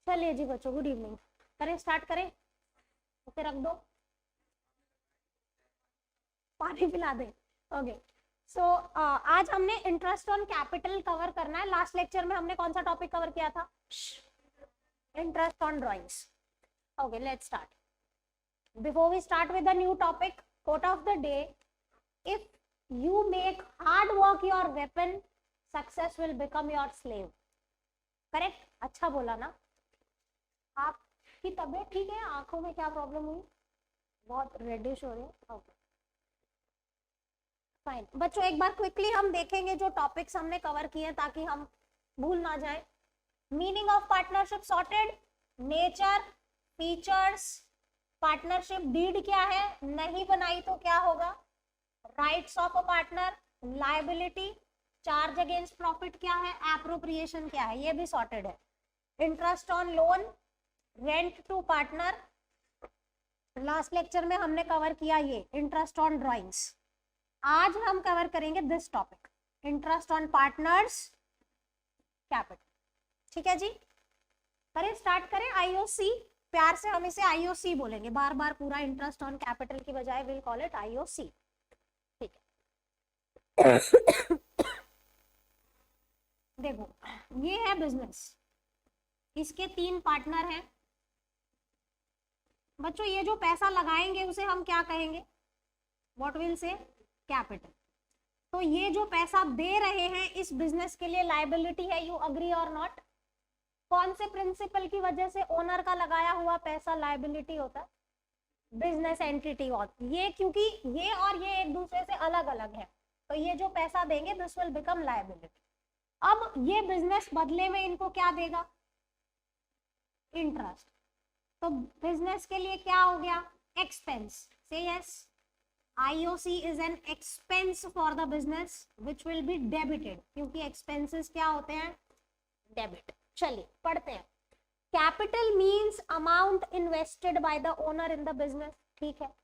चलिए जी बच्चों, good evening. करें, स्टार्ट करें। ओके, रख दो, पानी पिला दे। ओके सो आज हमने इंटरेस्ट ऑन कैपिटल कवर करना है। लास्ट लेक्चर में हमने कौन सा टॉपिक कवर किया था? Interest on drawings. Okay, let's start. Before we start with the new topic, quote of the day: if you make hard work your weapon, success will become your slave. Correct? अच्छा बोला ना? आपकी तबीयत ठीक है? आंखों में क्या प्रॉब्लम हुई? बहुत रेडिश हो रही है। ओके फाइन बच्चों, एक बार क्विकली हम देखेंगे जो टॉपिक्स हमने कवर किए ताकि हम भूल ना जाए। Meaning of partnership sorted, nature, features, partnership deed क्या है, नहीं बनाई तो क्या होगा, rights of a partner, liability, charge against profit क्या है, एप्रोप्रिएशन क्या है, ये भी सॉर्टेड है। Interest on loan, rent to partner, last lecture में हमने कवर किया ये इंटरेस्ट ऑन ड्राइंग्स। आज हम कवर करेंगे this topic, interest on partners capital. ठीक है जी, करें, स्टार्ट करें। आईओसी, प्यार से हम इसे आईओसी बोलेंगे, बार बार पूरा इंटरेस्ट ऑन कैपिटल की बजाय विल कॉल इट आईओसी। देखो, ये है बिजनेस, इसके 3 पार्टनर हैं बच्चों। ये जो पैसा लगाएंगे उसे हम क्या कहेंगे? What will say? कैपिटल। तो ये जो पैसा दे रहे हैं इस बिजनेस के लिए लायबिलिटी है। यू अग्री और नॉट? कौन से प्रिंसिपल की वजह से ओनर का लगाया हुआ पैसा लायबिलिटी होता है? Business entity. और ये क्योंकि ये और ये एक दूसरे से अलग अलग है, तो ये जो पैसा देंगे दिस विल बिकम लायबिलिटी। अब ये बिजनेस बदले में इनको क्या देगा? इंटरेस्ट। तो बिजनेस के लिए क्या हो गया? एक्सपेंस। से yes, IOC is an expense for the business which will be debited, क्योंकि एक्सपेंसेस क्या होते हैं? डेबिट। चलिए पढ़ते हैं। Capital means amount invested by the owner in the business. ठीक है।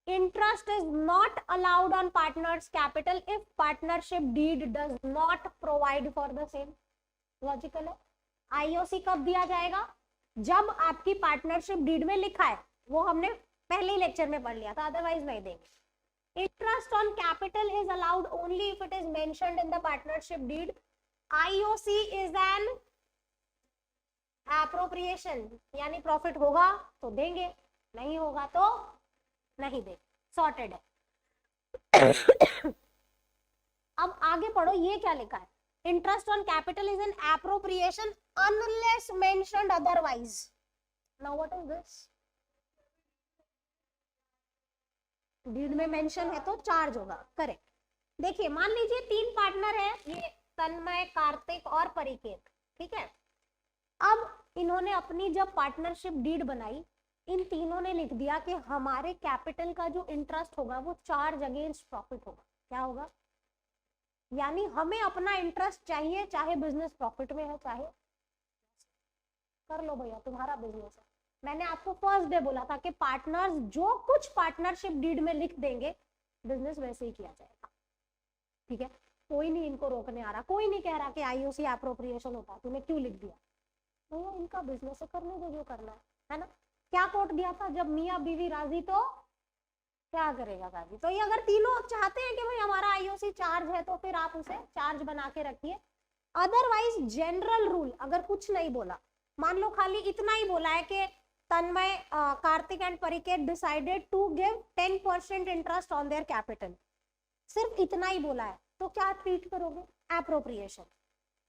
Interest is not allowed on partners capital if partnership deed does not provide for the same. Logical है। आईओसी कब दिया जाएगा? जब आपकी पार्टनरशिप डीड में लिखा है, वो हमने पहले ही लेक्चर में पढ़ लिया था, अदरवाइज नहीं देंगे। Interest on capital is allowed only if it is mentioned in the partnership deed. IOC is an appropriation, यानी प्रॉफिट होगा तो देंगे, नहीं होगा तो नहीं दे। सॉर्टेड है। अब आगे पढ़ो, ये क्या लिखा है? Interest on capital is an appropriation unless mentioned otherwise. Now what is this? Deed में मेंशन है तो चार्ज होगा। करेक्ट। देखिए, मान लीजिए 3 पार्टनर है, ये तन्मय, कार्तिक और परिकेत। ठीक है। अब इन्होंने अपनी जब पार्टनरशिप डीड बनाई, इन तीनों ने लिख दिया कि हमारे कैपिटल का जो इंटरेस्ट होगा वो चार्ज अगेंस्ट प्रॉफिट होगा। क्या होगा? यानी हमें अपना इंटरेस्ट चाहिए, चाहे बिजनेस प्रॉफिट में है, चाहे कर लो भैया, तुम्हारा बिजनेस है। मैंने आपको फर्स्ट डे बोला था कि पार्टनर्स जो कुछ पार्टनरशिप डीड में लिख देंगे बिजनेस वैसे ही किया जाएगा। ठीक है, कोई नहीं इनको रोकने आ रहा, कोई नहीं कह रहा कि आईओसी एप्रोप्रिएशन होता है, तूने क्यों लिख दिया? तो इनका बिजनेस है, करने दो जो करना है ना। क्या कोट दिया था? जब मियाँ बीवी राजी तो क्या करेगा काजी। तो ये अगर तीनों चाहते हैं कि भाई हमारा आईओसी चार्ज है तो फिर आप उसे चार्ज बना के रखिए। अदरवाइज जनरल रूल, अगर कुछ नहीं बोला, मान लो खाली इतना ही बोला है कि Tanmay, Kartik and Pariket decided to give 10% interest on their capital, सिर्फ इतना ही बोला है, तो क्या ट्रीट करोगे? एप्रोप्रिएशन।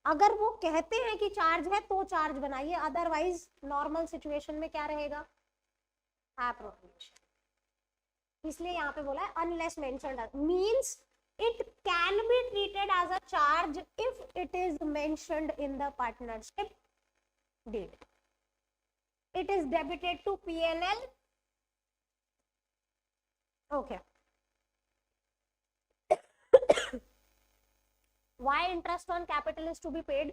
अगर वो कहते हैं कि चार्ज है तो चार्ज बनाइए, अदरवाइज नॉर्मल सिचुएशन में क्या रहेगा? एप्रोप्रिएशन। इसलिए यहाँ पे बोला है unless mentioned, means it can be treated as a charge if it is mentioned in the partnership deed. It is debited to PNL. Okay. Why interest on capital is to be paid?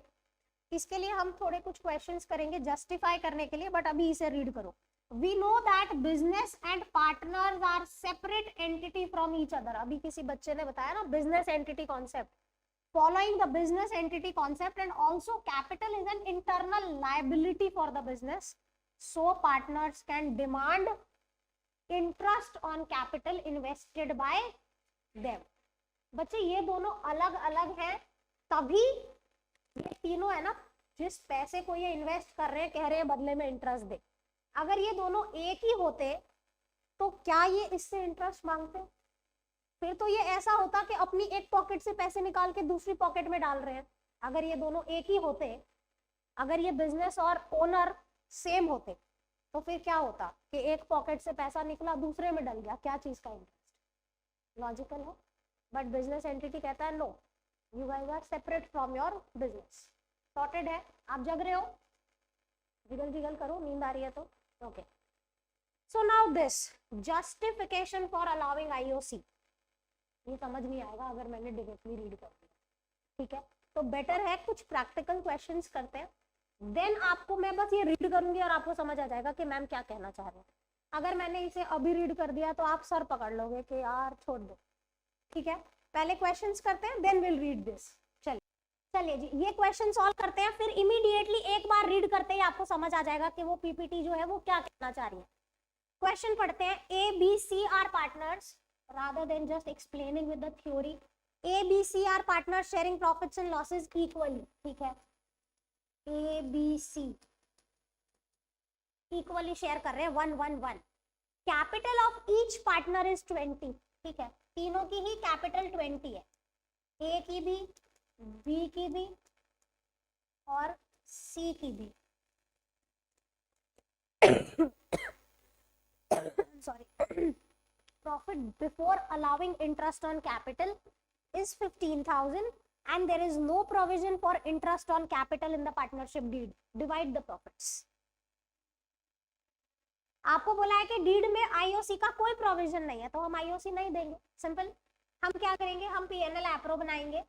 इसके लिए हम थोड़े कुछ questions करेंगे justify करने के लिए, but अभी इसे रीड करो। We know that business and partners are separate entity from each other. अभी किसी बच्चे ने बताया ना business entity concept, following the business entity concept, and also capital is an internal liability for the business, so partners can demand interest on capital invested by them. बच्चे ये दोनों अलग अलग हैं, तभी ये तीनों है ना, जिस पैसे को ये इन्वेस्ट कर रहे हैं कह रहे हैं बदले में इंटरेस्ट दे, अगर ये दोनों एक ही होते तो क्या ये इससे इंटरेस्ट मांगते? फिर तो ये ऐसा होता कि अपनी एक पॉकेट से पैसे निकाल के दूसरी पॉकेट में डाल रहे हैं। अगर ये दोनों एक ही होते, अगर ये बिजनेस और ओनर सेम होते, तो फिर क्या होता कि एक पॉकेट से पैसा निकला दूसरे में डल गया, क्या चीज का इंटरेस्ट? लॉजिकल है। बट बिजनेस एंटिटी कहता है no, you guys are separate from your business. Sorted है? आप जग रहे हो? जिगल जिगल करो, नींद आ रही है तो okay. So now this justification for allowing IOC, ये समझ नहीं आएगा अगर मैंने डायरेक्टली रीड कर दिया, ठीक है? तो बेटर है कुछ प्रैक्टिकल क्वेश्चंस करते हैं, देन आपको मैं बस ये रीड करूंगी और आपको समझ आ जाएगा कि मैम क्या कहना चाह रहे हैं। अगर मैंने इसे अभी रीड कर दिया तो आप सर पकड़ लोगे कि यार छोड़ दो, ठीक है? पहले क्वेश्चंस करते हैं, देन विल रीड दिस। चलिए जी, ये क्वेश्चन सॉल्व करते हैं, फिर इमीडिएटली एक बार रीड करते ही आपको समझ आ जाएगा कि वो पीपीटी जो है वो क्या कहना चाह रही है। क्वेश्चन पढ़ते हैं। A B C are partners, rather than just explaining with the theory, A, B, C are partners sharing profits and losses equally, ठीक है? A, B, C equally share कर रहे हैं 1-1-1। Capital of each partner is 20, ठीक है? तीनों की ही capital 20 है, A की भी, B की भी और C की भी। Sorry. Profit before allowing interest on capital is 15,000 and there is no provision for interest on capital in the partnership deed. Divide the profits. आपको बोला है कि डीड में आईओसी का कोई प्रोविजन नहीं है, तो हम आईओसी नहीं देंगे। सिंपल। हम क्या करेंगे? हम पीएनएल एप्रो बनाएंगे।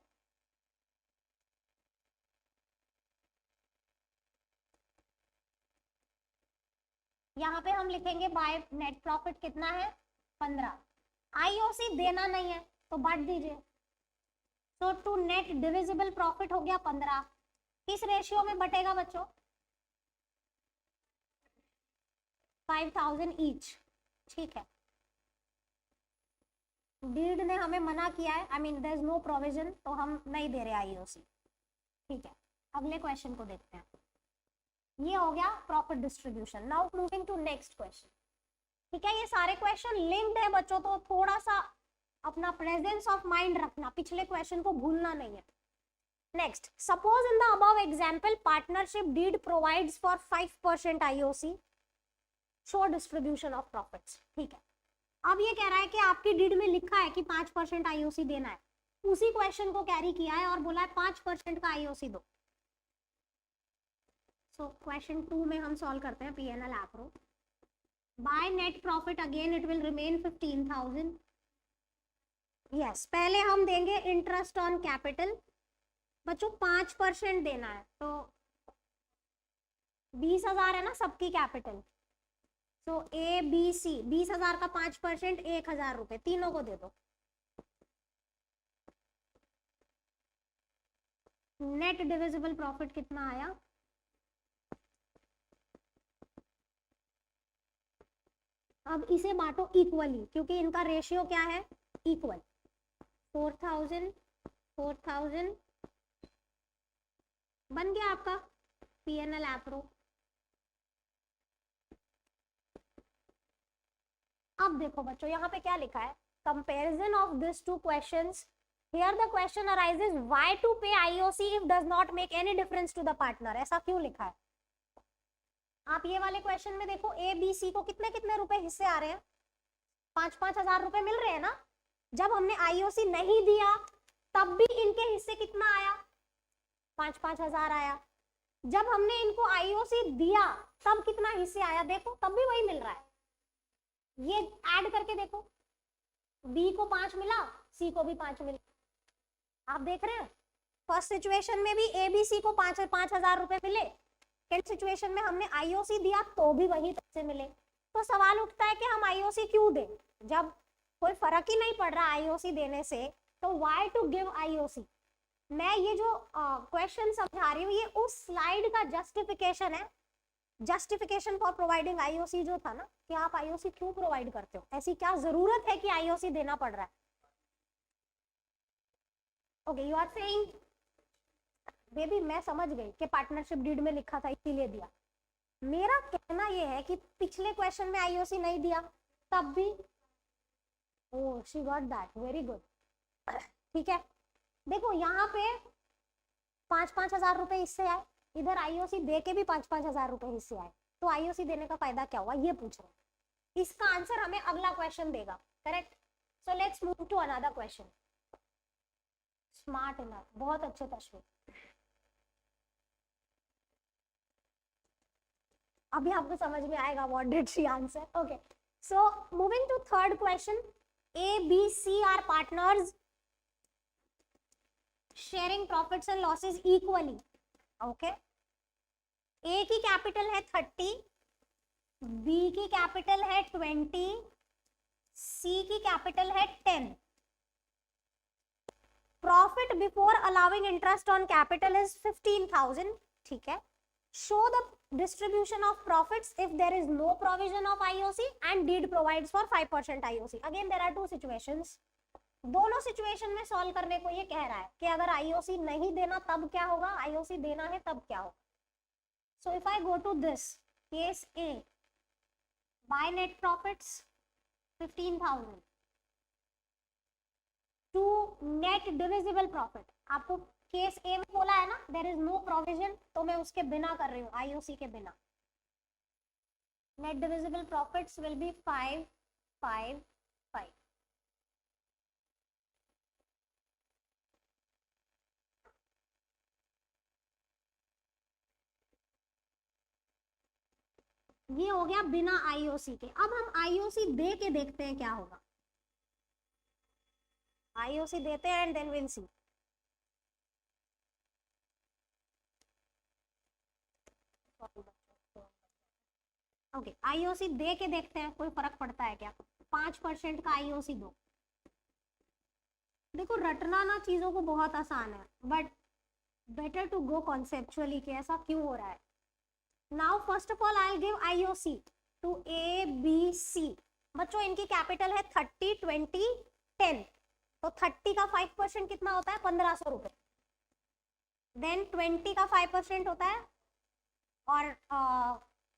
यहाँ पे हम लिखेंगे बाय नेट प्रॉफिट कितना है? 15। आईओसी देना नहीं है तो बांट दीजिए। तो टू नेट डिविजिबल प्रॉफिट हो गया 15। किस रेशियो में बटेगा बच्चों? 5,000 ईच, ठीक है? डीड ने हमें मना किया है, I mean there is no provision, तो हम नहीं दे रहे आईओसी, ठीक है? अगले क्वेश्चन को देखते हैं। ये हो गया profit distribution. Now moving to next question, ठीक है? ये सारे क्वेश्चन लिंक्ड है बच्चों, तो थोड़ा सा अपना प्रेजेंस ऑफ माइंड रखना, पिछले क्वेश्चन को भूलना नहीं है। Next, suppose in the above example partnership deed provides for 5% IOC, show distribution of profits, ठीक है? अब ये कह रहा है कि आपकी डीड में लिखा है कि 5% आईओसी देना है, उसी क्वेश्चन को कैरी किया है और बोला है 5% का आईओसी दो। सो क्वेश्चन 2 में हम सॉल्व करते हैं PNL appro. Bye net profit again it will remain 15,000। Yes, पहले हम देंगे इंटरेस्ट ऑन कैपिटल। बच्चों 5% देना है, तो 20,000 है ना सबकी कैपिटल। तो ए बी सी 20,000 का 5% 1,000 रुपए, तीनों को दे दो। नेट डिविजिबल प्रॉफिट कितना आया? अब इसे बांटो इक्वली, क्योंकि इनका रेशियो क्या है? इक्वल। 4,000 4,000 बन गया आपका पीएनएल एप्रो। अब देखो बच्चों, यहाँ पे क्या लिखा है? Comparison of this two questions. Here the question arises why to pay IOC if does not make any difference to the partner. ऐसा क्यों लिखा है? आप ये वाले क्वेश्चन में देखो, ए बी सी को कितने कितने रुपए हिस्से आ रहे हैं? 5-5 हजार रुपए मिल रहे हैं ना। जब हमने आईओसी नहीं दिया तब भी इनके हिस्से कितना आया? 5-5 हजार आया। जब हमने इनको आईओसी दिया तब कितना हिस्से आया? देखो तब भी वही मिल रहा है। ये ऐड करके देखो, बी को 5 मिला, सी को भी 5 मिला। आप देख रहे हैं फर्स्ट सिचुएशन में भी ए बी सी को 5-5 हजार रुपए मिले, सेकंड सिचुएशन में हमने आईओसी दिया तो भी वही पैसे मिले। तो सवाल उठता है कि हम आईओसी क्यों दें? जब कोई फर्क ही नहीं पड़ रहा आईओसी देने से, तो व्हाई टू गिव आईओसी? मैं ये जो क्वेश्चन समझा रही हूँ ये उस स्लाइड का जस्टिफिकेशन है, जस्टिफिकेशन फॉर प्रोवाइडिंग आईओसी जो था ना, कि आप आईओसी क्यों प्रोवाइड करते हो, ऐसी क्या जरूरत है कि आईओसी देना पड़ रहा है. Okay, you are saying baby मैं समझ गई कि पार्टनरशिप डीड में लिखा था इसीलिए दिया. मेरा कहना ये है कि पिछले क्वेश्चन में आईओसी नहीं दिया तब भी. ओह she got that, very good. ठीक है, देखो यहाँ पे 5-5 हजार रुपए इससे आए, इधर आईओसी दे के भी 5-5 हजार रुपए हिस्से आए, तो आईओसी देने का फायदा क्या हुआ ये पूछ रहे हैं. इसका आंसर हमें अगला क्वेश्चन देगा. Correct. So let's move to another question. Smart enough, बहुत अच्छे तस्वीर. अभी आपको समझ में आएगा what did she answer. Okay, so moving to third question. A B C are partners sharing profits and losses equally. Okay, A की capital है 30, बी की कैपिटल है 20, सी की कैपिटल है 10. Profit before allowing interest on capital is 15,000. ठीक है. Show the distribution of profits if there is no provision of IOC and deed provides for 5% IOC. Again there are two situations. दोनों situation में solve करने को ये कह रहा है कि अगर आईओसी नहीं देना तब क्या होगा, आईओसी देना है तब क्या होगा. So if I go to this case A, by net profits 15,000 to net divisible profit. आपको केस ए में बोला है ना देयर इज नो प्रोविजन, तो मैं उसके बिना कर रही हूँ, आईओसी के बिना. Net divisible profits will be 555. ये हो गया बिना आईओसी के. अब हम आईओसी दे के देखते हैं क्या होगा. आईओसी देते हैं and then will see. Okay, IOC दे के देखते हैं कोई फर्क पड़ता है क्या. 5% का आईओसी दो. देखो रटना ना चीजों को बहुत आसान है, but better to go conceptually कि ऐसा क्यों हो रहा है. Now first of all I give IOC to A B C. बच्चों इनकी कैपिटल है 30, 20, 10. तो 30 का 5% कितना होता है, 1500 रुपए. देन 20 का 5% होता है, और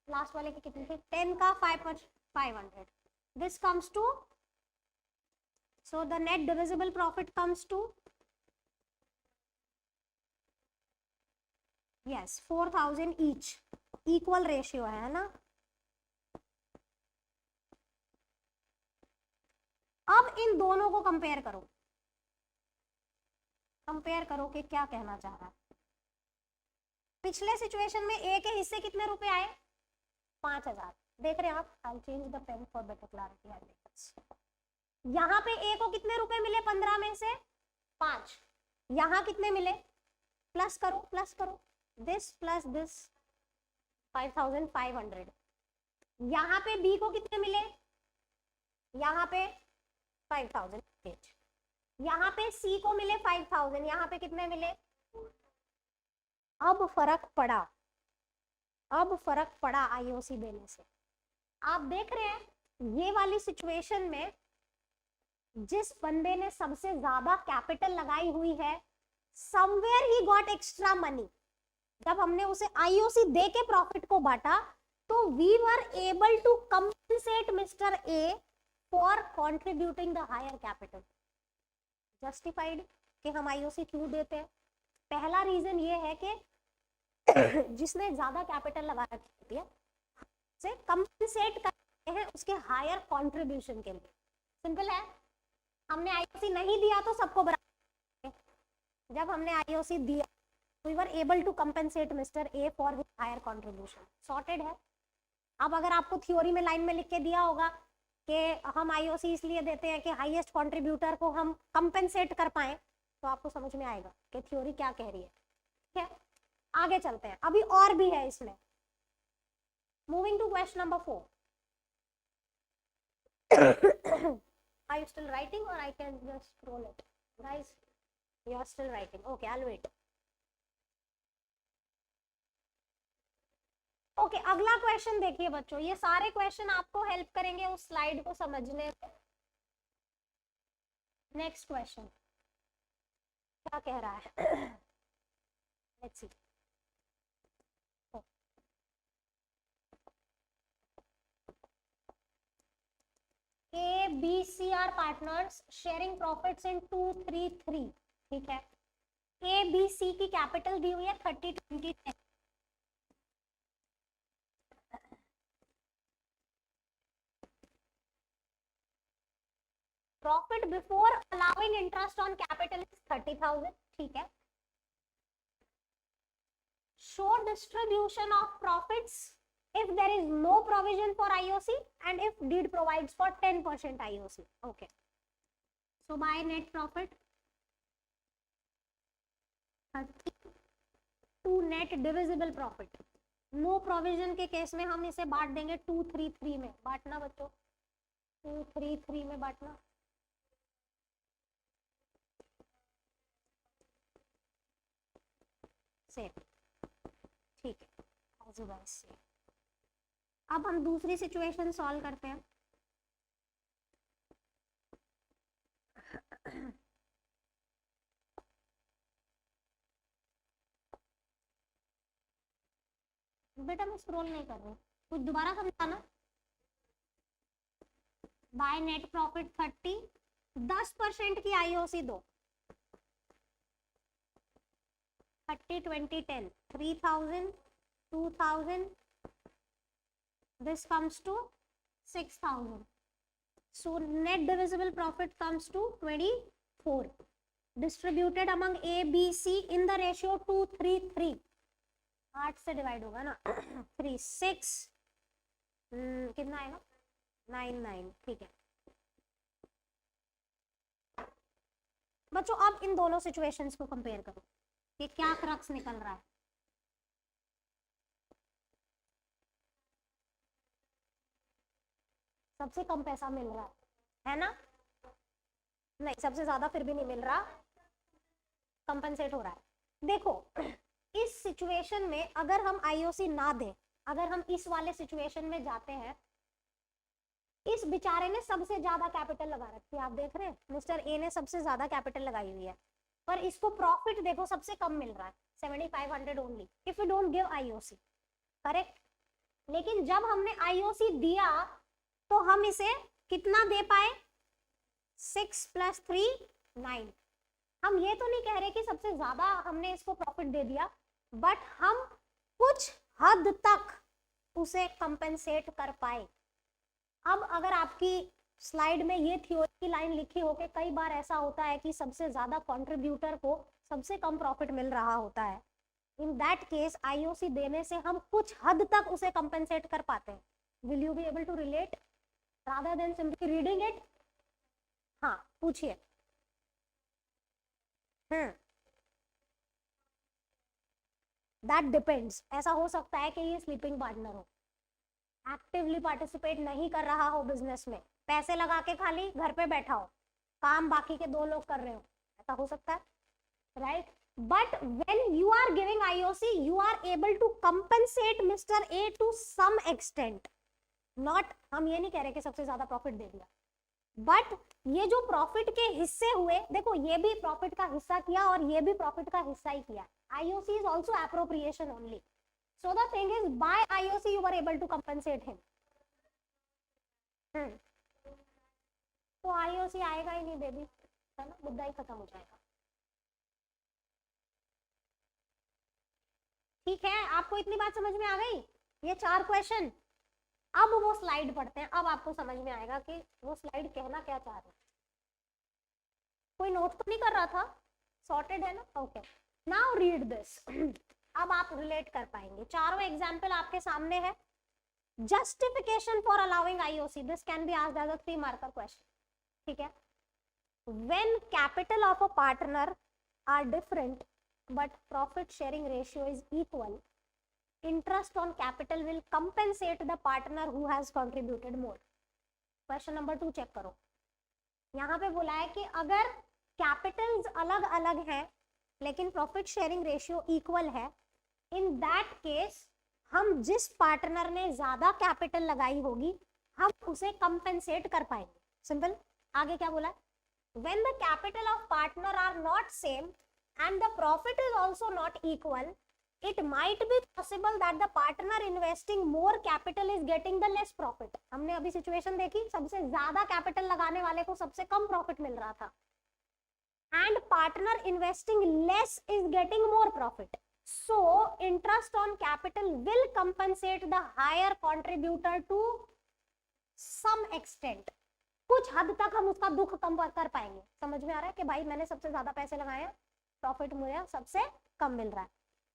लास्ट वाले की कितनी थी, 10 का 5%, 500. This comes to, so the net divisible profit comes to yes 4,000 each. Equal ratio है ना. अब इन दोनों को कंपेयर करो, कंपेयर करो कि क्या कहना चाह रहा है. पिछले सिचुएशन में ए के हिस्से कितने रुपए आए, 5,000. देख रहे हैं आप, I change the pen for better clarity. यहाँ पे ए को कितने रुपए मिले 15 में से 5. यहाँ कितने मिले, प्लस करो प्लस करो, दिस प्लस दिस 5,500. यहाँ पे बी को कितने मिले, यहाँ पे 5,000. यहाँ पे सी को मिले 5,000, यहाँ पे कितने मिले. अब फर्क पड़ा, अब फर्क पड़ा आईओसी देने से. आप देख रहे हैं ये वाली सिचुएशन में जिस बंदे ने सबसे ज्यादा कैपिटल लगाई हुई है, somewhere he got extra money. जब हमने उसे आईओसी दे के प्रॉफिट को बांटा तो we were able to compensate mister A for contributing the higher capital. Justified कि हम आईओसी क्यों देते हैं. पहला रीजन ये है कि जिसने ज्यादा कैपिटल लगा रखी है से कंपनसेट करते हैं उसके हायर कंट्रीब्यूशन के लिए. सिंपल है. हमने आईओसी नहीं दिया तो सबको बराबर, जब हमने आईओसी दिया we were able to compensate mister A for his higher contribution. Sorted है. अब अगर आपको थ्योरी में लाइन में लिख के दिया होगा कि हम आईओसी इसलिए देते हैं कि हाईएस्ट कंट्रीब्यूटर को हम कंपनसेट कर पाए, तो आपको समझ में आएगा कि थ्योरी क्या कह रही है. ठीक है, आगे चलते हैं, अभी और भी है इसमें. Moving to question number 4. Are you still writing or I can just scroll it, guys? You are still writing, okay I will wait. Okay अगला क्वेश्चन देखिए बच्चों, ये सारे क्वेश्चन आपको हेल्प करेंगे उस स्लाइड को समझने में। नेक्स्ट क्वेश्चन क्या कह रहा है? Let's see. A, B, C are partners sharing profits in 2, 3, 3, ठीक है। A, B, C की कैपिटल दी हुई है 30, 20, 10। Profit before allowing interest on capital is 30,000, ठीक है। Show distribution of profits if there is no provision for IOC and if deed provides for 10% IOC. Okay. So by net profit 30 to net divisible profit. No provision के case में हम इसे बांट देंगे 2, 3, 3 में बांटना बच्चों, 2, 3, 3 में बांटना। सेम, ठीक है। अब हम दूसरी सिचुएशन सॉल्व करते हैं। बेटा मैं स्क्रॉल नहीं कर रही, कुछ दोबारा समझाना। बाय नेट प्रॉफिट 30, 10% की आईओसी दो, 30, 20, 10, 3,000, 2,000, this comes to 6,000. So net divisible profit comes to 24, distributed among A, B, C in the ratio 2, 3, 3. 8 से डिवाइड होगा ना 3, 6, कितना आएगा 9, 9, ठीक है बच्चों। अब इन दोनों सिचुएशंस को कंपेयर करो कि क्या क्रक्स निकल रहा है। सबसे कम पैसा मिल रहा है ना? नहीं, सबसे ज्यादा फिर भी नहीं मिल रहा, कंपनसेट हो रहा है। देखो इस सिचुएशन में अगर हम आईओसी ना दें, अगर हम इस वाले सिचुएशन में जाते हैं, इस बेचारे ने सबसे ज्यादा कैपिटल लगा रखी है, आप देख रहे हैं मिस्टर ए ने सबसे ज्यादा कैपिटल लगाई हुई है, पर इसको प्रॉफिट देखो सबसे कम मिल रहा है 7500 only if you don't give IOC, correct. लेकिन जब हमने आईओसी दिया तो हम इसे कितना दे पाए, 6 + 3, 9। हम ये तो नहीं कह रहे कि सबसे ज्यादा हमने इसको प्रॉफिट दे दिया, बट हम कुछ हद तक उसे कंपेंसेट कर पाए। अब अगर आपकी स्लाइड में ये थ्योरी की लाइन लिखी हो कि कई बार ऐसा होता है कि सबसे ज्यादा कंट्रीब्यूटर को सबसे कम प्रॉफिट मिल रहा होता है, इन दैट केस आईओसी देने से हम कुछ हद तक उसे कंपेंसेट कर पाते हैं। Will you be able to relate rather than simply reading it? हाँ पूछिए। That depends। ऐसा हो सकता है कि ये स्लीपिंग पार्टनर हो, एक्टिवली पार्टिसिपेट नहीं कर रहा हो बिजनेस में, पैसे लगा के खाली घर पे बैठा हो, काम बाकी के 2 लोग कर रहे हो, ऐसा हो सकता है, right. But when you are giving IOC you are able to compensate mister A to some extent. Not, हम ये नहीं कह रहे कि सबसे ज्यादा प्रॉफिट दे दिया, बट ये जो प्रॉफिट के हिस्से हुए, देखो ये भी प्रॉफिट का हिस्सा किया और ये भी प्रॉफिट का हिस्सा ही किया। IOC is also appropriation only, so the thing is by IOC you are able to compensate him. तो आईओसी आएगा ही नहीं बेबी, है ना, मुद्दा ही खत्म हो जाएगा। ठीक है, आपको इतनी बात समझ में आ गई, ये 4 क्वेश्चन। अब वो स्लाइड पढ़ते हैं, अब आपको समझ में आएगा कि वो स्लाइड कहना क्या चाह रहे हैं। कोई नोट तो नहीं कर रहा था, सॉर्टेड है ना? Okay, now read this. अब आप रिलेट कर पाएंगे। चारों एग्जाम्पल आपके सामने है। Justification for allowing IOC, this can be asked as a 3 marker question, ठीक है। When capital of a partner are different but profit sharing ratio is equal, interest on capital will compensate the partner who has contributed more। Question number 2 check करो, यहाँ पे बोला है कि अगर Capitals अलग अलग हैं लेकिन प्रॉफिट शेयरिंग रेशियो इक्वल है, इन दैट केस हम जिस पार्टनर ने ज्यादा कैपिटल लगाई होगी हम उसे कंपेंसेट कर पाएंगे। सिंपल। आगे क्या बोला है? When the capital of partner are not same and the profit is also not equal, it might be possible that the partner investing more capital is getting the less profit. हमने अभी situation देखी, सबसे ज्यादा capital लगाने वाले को सबसे कम profit मिल रहा था, and partner investing less is getting more profit. So interest on capital will compensate the higher contributor to some extent. कुछ हद तक हम उसका दुख कम कर पाएंगे। समझ में आ रहा है कि भाई मैंने सबसे ज्यादा पैसे लगाए हैं, प्रॉफिट मुझे सबसे कम मिल रहा है।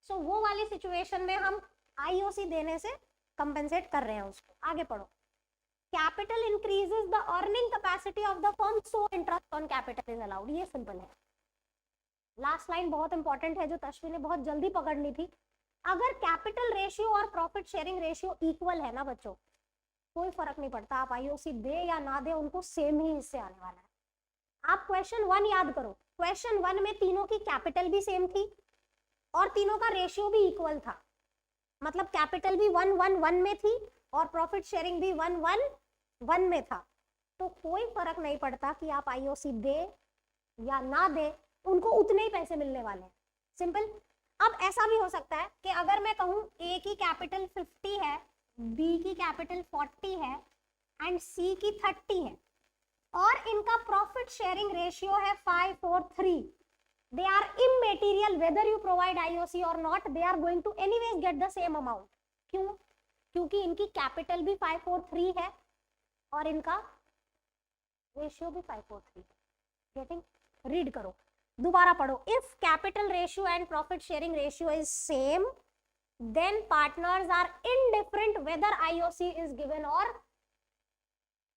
सो वो वाली सिचुएशन में हम आईओसी देने से कंपेंसेट कर रहे हैं उसको। आगे पढ़ो। Capital increases the earning capacity of the firm, so interest on capital is allowed. ये सिंपल है। लास्ट लाइन बहुत इंपॉर्टेंट है जो तश्वी ने बहुत जल्दी पकड़नी थी। अगर कैपिटल रेशियो और प्रॉफिट शेयरिंग रेशियो इक्वल है ना बच्चों, कोई फर्क नहीं पड़ता आप आईओसी दे या ना दे, उनको सेम ही हिस्से आने वाला है। आप क्वेश्चन 1 याद करो। क्वेश्चन 1 में तीनों की कैपिटल भी सेम थी और तीनों का रेशियो भी इक्वल था, मतलब कैपिटल भी 1-1-1 में थी और प्रॉफिट शेयरिंग भी 1-1-1 में था। तो कोई फर्क नहीं पड़ता कि आप आईओसी दे या ना दे, उनको उतने ही पैसे मिलने वाले हैं। सिंपल। अब ऐसा भी हो सकता है कि अगर मैं कहूं ए की कैपिटल 50 है, बी की कैपिटल 40 है एंड सी की 30 है और इनका प्रॉफिट शेयरिंग रेशियो है 5-4-3, they are immaterial whether you provide IOC और not, they are going to anyways get the same amount. क्यों? क्योंकि इनकी कैपिटल भी 5-4-3 है और इनका रेशियो भी 5-4-3 है। गेटिंग? रीड करो, दोबारा पढ़ो। If capital ratio and profit sharing ratio is same, then partners are indifferent whether IOC is given or।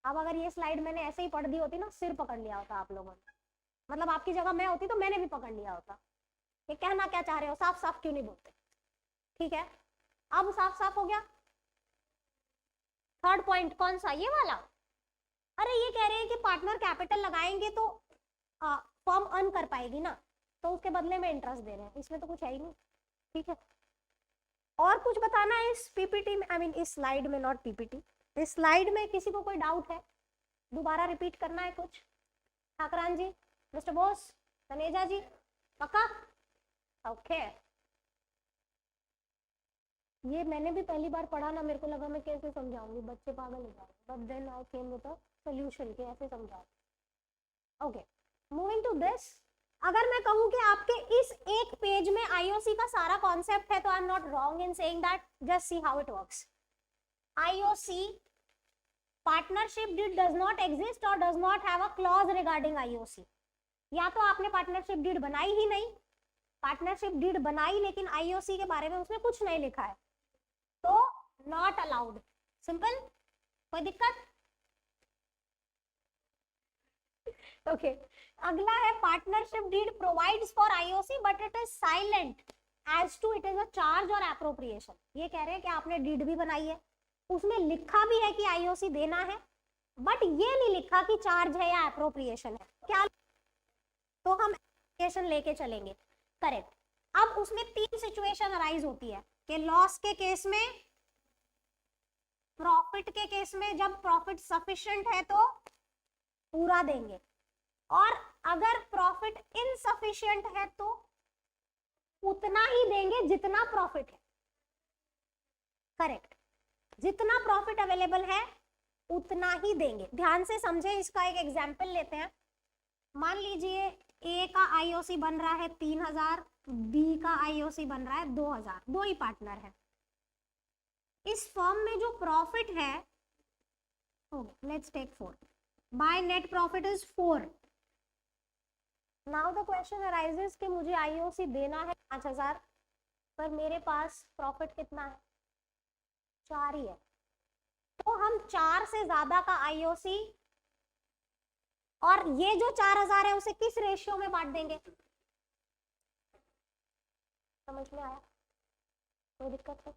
अब अगर ये स्लाइड मैंने ऐसे ही पढ़ दी होती ना, सिर पकड़ लिया होता आप लोगों ने, मतलब आपकी जगह मैं होती तो मैंने भी पकड़ लिया होता। ये कहना क्या चाह रहे हो, साफ साफ क्यों नहीं बोलते? ठीक है, अब साफ साफ हो गया। थर्ड पॉइंट कौन सा, ये वाला? अरे ये कह रहे हैं कि पार्टनर कैपिटल लगाएंगे तो फर्म अर्न कर पाएगी ना, तो उसके बदले में इंटरेस्ट दे रहे हैं, इसमें तो कुछ है ही नहीं। ठीक है, और कुछ बताना है इस पीपीटी में, आई मीन इस स्लाइड में, नॉट पीपीटी, इस स्लाइड में किसी को कोई डाउट है? दोबारा रिपीट करना है कुछ? ठाकरान जी, मिस्टर बोस, तनेजा जी, पक्का? ओके। ये मैंने भी पहली बार पढ़ा ना, मेरे को लगा मैं कैसे समझाऊंगी, बच्चे पागल हो जाएंगे, but then I came with a solution कि ऐसे समझाओ। Okay, moving to this. अगर मैं कहूं कि आपके इस एक पेज में आईओसी का सारा कॉन्सेप्ट है तो I am not wrong in saying that, just see how it works. IOC partnership deed does not exist और does not have a clause regarding IOC. या तो आपने पार्टनरशिप डीड बनाई ही नहीं, पार्टनरशिप डीड बनाई लेकिन आईओसी के बारे में उसमें कुछ नहीं लिखा है, तो नॉट अलाउड। सिंपल। कोई दिक्कत? ओके अगला है partnership deed provides for IOC but it is silent as to it is a charge और एप्रोप्रिएशन। ये कह रहे हैं कि आपने डीड भी बनाई है, उसमें लिखा भी है कि आईओसी देना है, बट ये नहीं लिखा कि चार्ज है या एप्रोप्रिएशन है। क्या? तो हम एप्रोप्रिएशन लेके चलेंगे। करेक्ट। अब उसमें 3 सिचुएशन अराइज होती है कि लॉस के केस में, प्रॉफिट के केस में, जब प्रॉफिट सफिशिएंट है तो पूरा देंगे, और अगर प्रॉफिट इनसफिशिएंट है तो उतना ही देंगे जितना प्रॉफिट है। करेक्ट, जितना प्रॉफिट अवेलेबल है उतना ही देंगे। ध्यान से समझे, इसका एक एग्जांपल लेते हैं। मान लीजिए ए का आईओसी बन रहा है 3000, बी का आईओसी बन रहा है 2000, दो ही पार्टनर है। इस फर्म में जो प्रॉफिट है, let's take 4, by net profit is 4। Now the question arises कि मुझे आईओसी देना है 5000, पर मेरे पास प्रॉफिट कितना है? 4 ही है। तो हम 4 से ज्यादा का आईओसी, और ये जो 4000 है उसे किस रेशियो में बांट देंगे? समझ में आया? कोई दिक्कत है?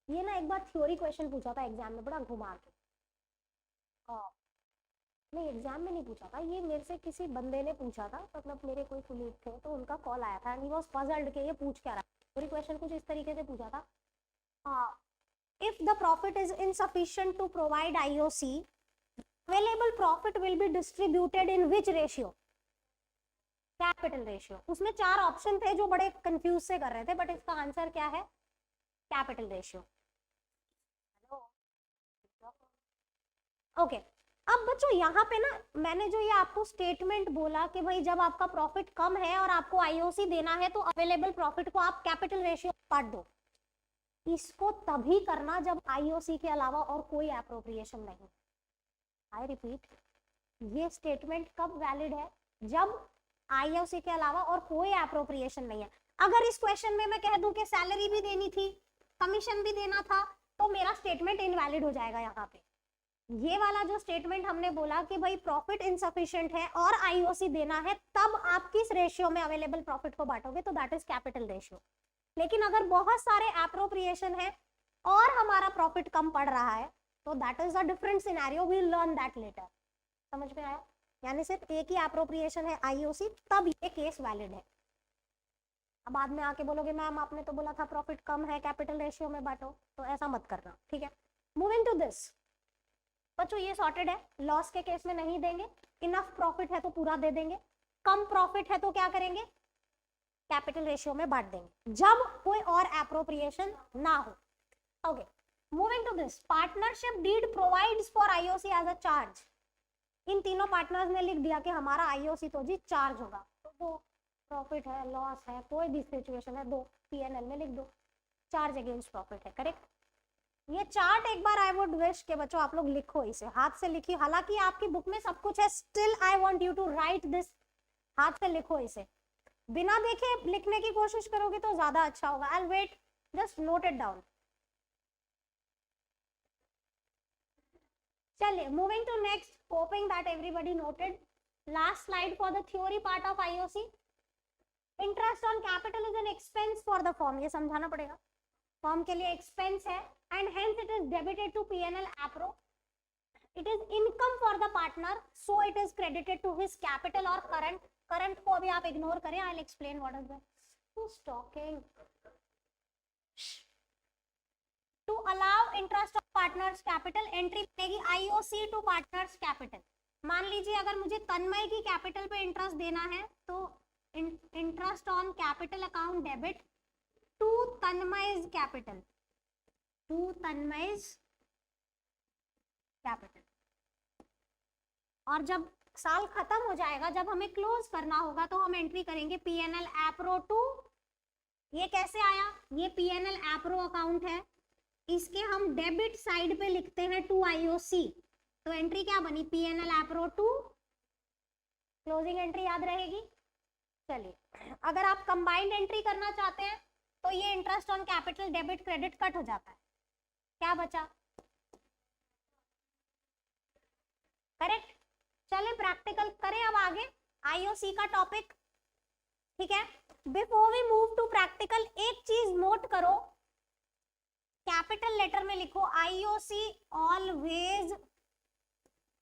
ये ना एक बार थ्योरी क्वेश्चन पूछा था एग्जाम में, बड़ा घुमा के। नहीं एग्जाम में नहीं पूछा था, ये मेरे से किसी बंदे ने पूछा था, मतलब मेरे कोई कुलीग थे तो उनका कॉल आया था एंड ही वाज पजल्ड कि ये पूछ क्या रहा है। पूरी क्वेश्चन कुछ इस तरीके से पूछा था, if the profit is insufficient to provide IOC, available profit will be distributed in which ratio? Capital ratio. उसमें 4 ऑप्शन थे जो बड़े कंफ्यूज से कर रहे थे, बट इसका आंसर क्या है? Capital ratio. ओके अब बच्चों यहाँ पे ना मैंने जो ये आपको स्टेटमेंट बोला कि भाई जब आपका प्रॉफिट कम है और आपको आईओसी देना है तो अवेलेबल प्रॉफिट को आप कैपिटल रेशियो काट दो, इसको तभी करना जब आईओसी के अलावा और कोई एप्रोप्रिएशन नहीं। आई रिपीट, ये स्टेटमेंट कब वैलिड है? जब आईओसी के अलावा और कोई एप्रोप्रिएशन नहीं है। अगर इस क्वेश्चन में मैं कह दूं कि सैलरी भी देनी थी, कमीशन भी देना था, तो मेरा स्टेटमेंट इनवैलिड हो जाएगा। यहाँ पे ये वाला जो स्टेटमेंट हमने बोला कि भाई प्रॉफिट इनसफिशिएंट है और आईओसी देना है, तब आप किस रेशियो में अवेलेबल प्रॉफिट को बांटोगे, तो दैट इज कैपिटल रेशियो। लेकिन अगर बहुत सारे एप्रोप्रिएशन है और हमारा प्रॉफिट कम पड़ रहा है, तो that is a different scenario, we learn that later. समझ में आया? यानी सिर्फ एक ही एप्रोप्रिएशन है आईओसी, तब ये केस वैलिड है। अब बाद में आके बोलोगे मैम आपने तो बोला था प्रॉफिट कम है कैपिटल रेशियो में बांटो, तो ऐसा मत करना, ठीक है। मूविंग टू दिस बच्चों, ये सॉर्टेड है, लॉस के केस में नहीं देंगे, इनफ प्रॉफिट है तो पूरा दे देंगे, कम प्रॉफिट है तो क्या करेंगे? कैपिटल रेशियो में बांट देंगे जब कोई और एप्रोप्रिएशन ना हो। Okay moving to this, partnership deed provides for IOC as a charge. इन तीनों पार्टनर्स ने लिख दिया कि हमारा आईओसी तो जी चार्ज होगा, तो दो, प्रॉफिट है लॉस है कोई भी सिचुएशन है, दो पीएनएल में लिख दो, चार्ज अगेंस्ट प्रॉफिट है, करेक्ट। ये चार्ट एक बार आई वुड विश के बच्चों आप लोग लिखो, इसे हाथ से लिखिए, हालांकि आपकी बुक में सब कुछ है, still I want you to write this, हाथ से लिखो इसे, बिना देखे लिखने की कोशिश करोगे तो ज्यादा अच्छा होगा। I will wait, just note it down. चलिए moving to next, hoping that everybody noted. Last slide for the theory part of IOC. Interest on capital is an expense for the firm, ये समझाना पड़ेगा, firm के लिए expense है and hence it is debited to P&L APRO. It is income for the partner, so it is credited to his capital or current. Current को अभी आप ignore करें, I'll explain what is that. Who's talking? To allow interest of partners capital, entry बनेगी IOC to partners capital. मान लीजिए अगर मुझे तन्मय की कैपिटल पे इंटरेस्ट देना है तो interest on capital account debit to Tanmay's capital, to Tanmay's capital. और जब साल खत्म हो जाएगा, जब हमें क्लोज करना होगा, तो हम एंट्री करेंगे पीएनएल एप्रो टू, ये कैसे आया? ये पीएनएल एप्रो अकाउंट है, इसके हम डेबिट साइड पे लिखते हैं टू आईओसी, तो एंट्री क्या बनी? PNL appro to, closing entry याद रहेगी। चलिए अगर आप कंबाइंड एंट्री करना चाहते हैं तो ये interest on capital debit credit cut हो जाता है, क्या बचा? करेक्ट। चले प्रैक्टिकल करें अब आगे आईओसी का टॉपिक, ठीक है। Before we move to practical, एक चीज नोट करो, कैपिटल लेटर में लिखो IOC always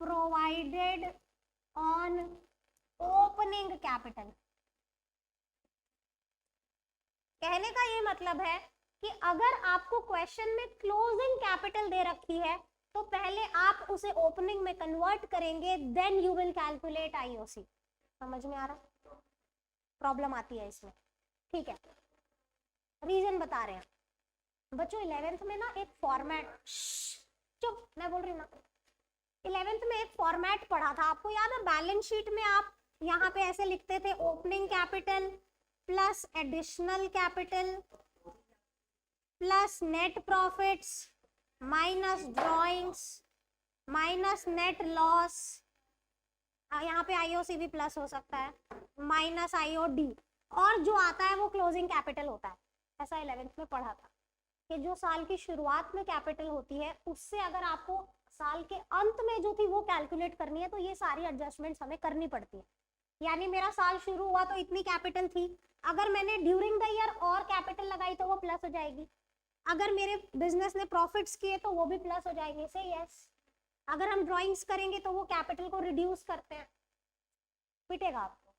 provided on opening capital. कहने का ये मतलब है कि अगर आपको क्वेश्चन में क्लोजिंग कैपिटल दे रखी है तो पहले आप उसे ओपनिंग में कन्वर्ट करेंगे, then you will calculate IOC. समझ में आ रहा? प्रॉब्लम आती है इसमें, ठीक है। रीजन बता रहे हैं बच्चों, 11th में ना एक फॉर्मेट, चुप मैं बोल रही हूँ ना, 11th में एक फॉर्मेट पढ़ा था, आपको याद है? बैलेंस शीट में आप यहाँ पे ऐसे लिखते थे, opening capital plus additional capital plus net profits minus drawings minus net loss, यहाँ पे आईओसी भी प्लस हो सकता है, माइनस आईओडी, और जो आता है वो क्लोजिंग कैपिटल होता है। ऐसा 11th में पढ़ा था कि जो साल की शुरुआत में कैपिटल होती है उससे अगर आपको साल के अंत में जो थी वो कैलकुलेट करनी है तो ये सारी एडजस्टमेंट्स हमें करनी पड़ती है। यानी मेरा साल शुरू हुआ तो इतनी कैपिटल थी, अगर मैंने ड्यूरिंग द ईयर और कैपिटल लगाई तो वो प्लस हो जाएगी, अगर मेरे बिजनेस ने प्रॉफिट्स किए तो वो भी प्लस हो जाएंगे। से यस, अगर हम ड्राइंग्स करेंगे तो वो कैपिटल को रिड्यूस करते हैं, पिटेगा आपको,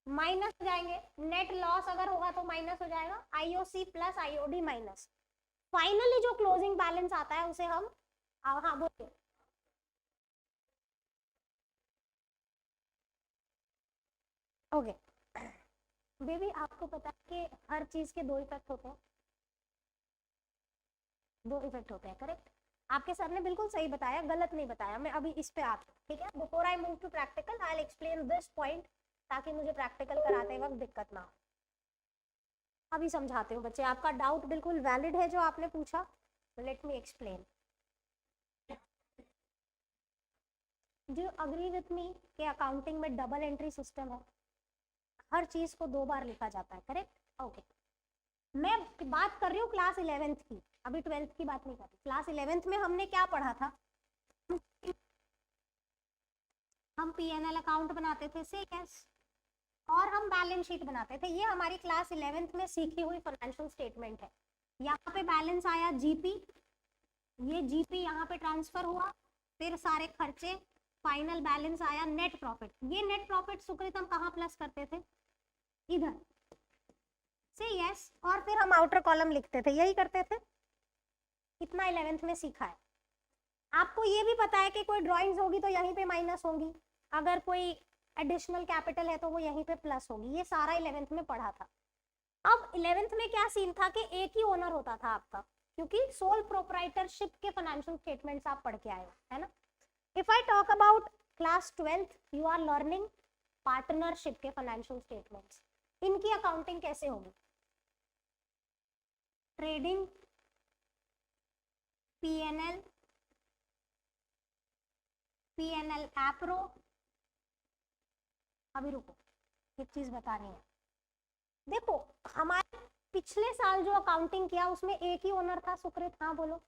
माइनस हो जाएंगे। नेट लॉस अगर होगा तो माइनस हो जाएगा, IOC plus IOD minus. Finally जो क्लोजिंग बैलेंस आता है उसे हम हाँ बोलिए। ओके बेबी, आपको पता है कि हर चीज के दो इफेक्ट होते हैं, दो इफेक्ट होते हैं, करेक्ट। आपके सर ने बिल्कुल सही बताया, गलत नहीं बताया। मैं अभी इस पे आती हूँ, ठीक है। Before I move to practical I will explain this point, ताकि मुझे प्रैक्टिकल कराते वक्त दिक्कत ना हो। अभी समझाती हूँ बच्चे, आपका डाउट बिल्कुल वैलिड है जो आपने पूछा। Let me explain. Do you agree with me कि अकाउंटिंग में डबल एंट्री सिस्टम है, हर चीज को दो बार लिखा जाता है, करेक्ट। ओके मैं बात कर रही हूँ क्लास 11th की, अभी 12th की बात नहीं कर रही। क्लास 11th में हमने क्या पढ़ा था, हम पीएनएल अकाउंट बनाते थे, से यस, और हम बैलेंस शीट बनाते थे। ये हमारी क्लास 11th में सीखी हुई फाइनेंशियल स्टेटमेंट है। यहाँ पे बैलेंस आया जीपी, ये जीपी यहाँ पे ट्रांसफर हुआ, फिर सारे खर्चे, फाइनल बैलेंस आया नेट प्रॉफिट। ये नेट प्रॉफिट सुकृत हम कहाँ प्लस करते थे, इधर से यस, और फिर हम आउटर कॉलम लिखते थे, यही करते थे। इतना 11th में सीखा है। आपको ये भी पता है कि कोई ड्राइंग्स होगी तो यहीं पे माइनस होंगी, अगर कोई एडिशनल कैपिटल है तो वो यहीं पे प्लस होगी, ये सारा 11th में पढ़ा था। अब 11th में क्या सीन था कि एक ही ओनर होता था आपका, क्योंकि सोल प्रोप्राइटरशिप के फाइनेंशियल स्टेटमेंट्स आप पढ़ के आए हो, है ना। If I talk about class 12th, you are learning partnership के फाइनेंशियल स्टेटमेंट्स। इनकी अकाउंटिंग कैसे होगी, ट्रेडिंग, पीएनएल, पीएनएल एप्रो। अभी रुको, एक चीज बतानी है। देखो हमारे पिछले साल जो अकाउंटिंग किया उसमें एक ही ओनर था सुकृत, हाँ बोलो,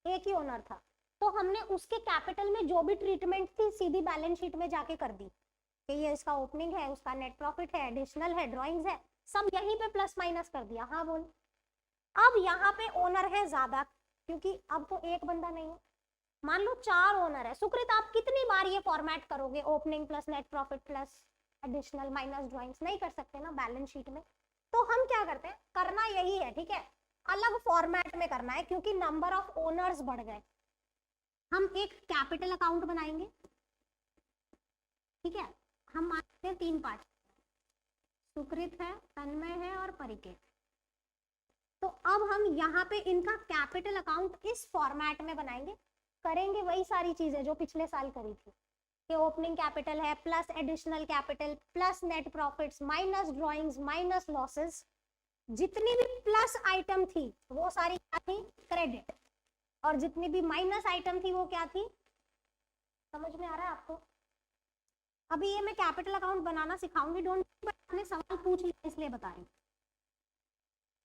एक ही ओनर था। तो हमने उसके कैपिटल में जो भी ट्रीटमेंट थी सीधी बैलेंस शीट में जाके कर दी कि ये इसका ओपनिंग है, उसका नेट प्रॉफिट है, एडिशनल है, ड्राइंग्स है, सब यहीं पे प्लस माइनस कर दिया, हाँ बोल। अब यहाँ पे ओनर है ज्यादा, क्योंकि अब तो एक बंदा नहीं है, मान लो 4 ओनर है। सुकृत आप कितनी बार ये फॉर्मेट करोगे, opening plus net profit plus additional minus drawings, नहीं कर सकते ना बैलेंस शीट में। तो हम क्या करते हैं, करना यही है, ठीक है, अलग फॉर्मेट में करना है, क्योंकि नंबर ऑफ ओनर्स बढ़ गए। हम एक कैपिटल अकाउंट बनाएंगे, ठीक है। हम मानते हैं 3 पार्ट, सुकृत है, तन्मय है और परिकेत। तो अब हम यहाँ पे इनका कैपिटल अकाउंट इस फॉर्मेट में बनाएंगे, करेंगे वही सारी चीजें जो पिछले साल करी थी कि ओपनिंग कैपिटल है plus additional capital plus net profits minus drawings minus losses, जितनी भी प्लस आइटम थी वो सारी क्या थी, क्रेडिट, और जितनी भी माइनस आइटम थी वो क्या थी। समझ में आ रहा है आपको। अभी ये मैं कैपिटल अकाउंट बनाना सिखाऊंगी, डोंट, आपने सवाल पूछ लिया इसलिए बता रही हूँ।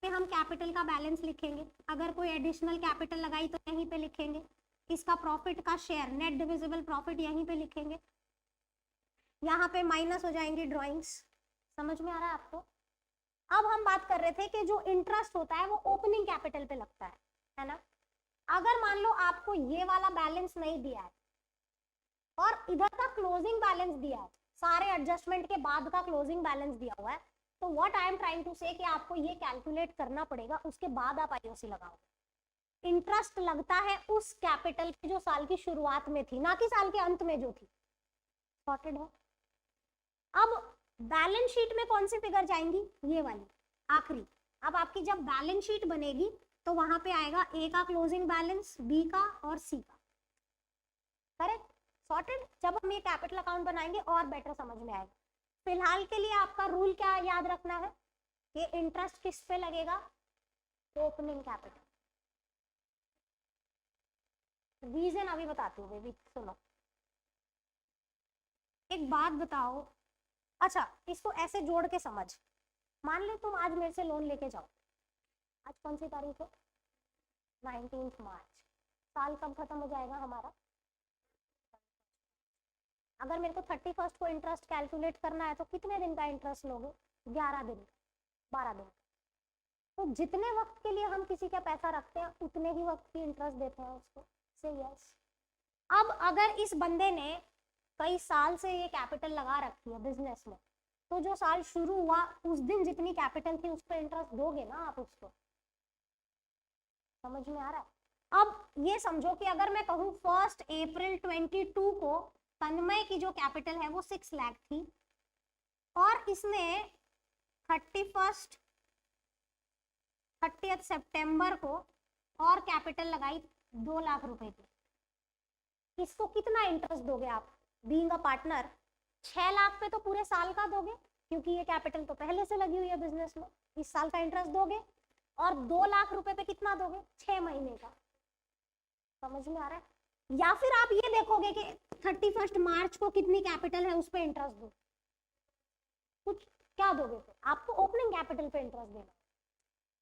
हम कैपिटल का बैलेंस लिखेंगे, अगर कोई एडिशनल कैपिटल लगाई तो यहीं पे लिखेंगे, इसका प्रॉफिट का शेयर नेट डिविजिबल प्रॉफिट यहीं पे लिखेंगे, यहाँ पे माइनस हो जाएंगी ड्राइंग्स। समझ में आ रहा है आपको। अब हम बात कर रहे थे कि जो इंटरेस्ट होता है वो ओपनिंग कैपिटल पे लगता है ना। अगर मान लो आपको ये वाला बैलेंस नहीं दिया है और इधर का क्लोजिंग बैलेंस दिया है, सारे एडजस्टमेंट के बाद का क्लोजिंग बैलेंस दिया हुआ है, तो what I am trying to say कि आपको ये कैलकुलेट करना पड़ेगा, उसके बाद आप आईओसी लगाओगे। इंटरेस्ट लगता है उस कैपिटल की जो साल की शुरुआत में थी, ना कि साल के अंत में जो थी। सॉर्टेड है। अब बैलेंस शीट में कौन सी फिगर जाएंगी, ये वाली आखिरी। अब आपकी जब बैलेंस शीट बनेगी तो वहां पे आएगा ए का क्लोजिंग बैलेंस, बी का और सी का, करेक्ट, सॉर्टेड। जब हम ये कैपिटल अकाउंट बनाएंगे और बेटर समझ में आएगा। फिलहाल के लिए आपका रूल क्या याद रखना है, ये इंटरेस्ट किस पे लगेगा, ओपनिंग कैपिटल। रीजन अभी बताती हूँ बेबी, सुनो। एक बात बताओ, अच्छा इसको ऐसे जोड़ के समझ, मान ले तुम आज मेरे से लोन लेके जाओ, आज कौन सी तारीख है, 19 मार्च, साल कब खत्म हो जाएगा हमारा, अगर मेरे को 31 को इंटरेस्ट कैलकुलेट करना है तो कितने दिन का इंटरेस्ट लोगे, 11 दिन, 12 दिन। तो जितने वक्त के लिए हम किसी का पैसा रखते हैं उतने ही वक्त की इंटरेस्ट देते हैं उसको, से यस। अब अगर इस बंदे ने कई साल से ये कैपिटल लगा रखी है बिजनेस में, तो जो साल शुरू हुआ उस दिन जितनी कैपिटल थी उस पर इंटरेस्ट दोगे ना आप उसको। समझ में आ रहा है? अब ये समझो कि अगर मैं कहूँ 1 अप्रैल 22 को तन्मय की जो कैपिटल है वो 6 लाख थी और इसने 30 सितंबर को और कैपिटल लगाई 2 लाख रुपए की, इसको कितना इंटरेस्ट दोगे आप बीइंग अ पार्टनर? 6 लाख पे तो पूरे साल का दोगे क्योंकि ये कैपिटल तो पहले से लगी हुई है बिजनेस में, इस साल का इंटरेस्ट दोगे। और 2 लाख रुपए पे कितना दोगे? 6 महीने का। समझ में आ रहा है? या फिर आप ये देखोगे कि 31 मार्च को कितनी कैपिटल है उस पर इंटरेस्ट दो, कुछ क्या दोगे? तो आपको ओपनिंग कैपिटल पे इंटरेस्ट देना।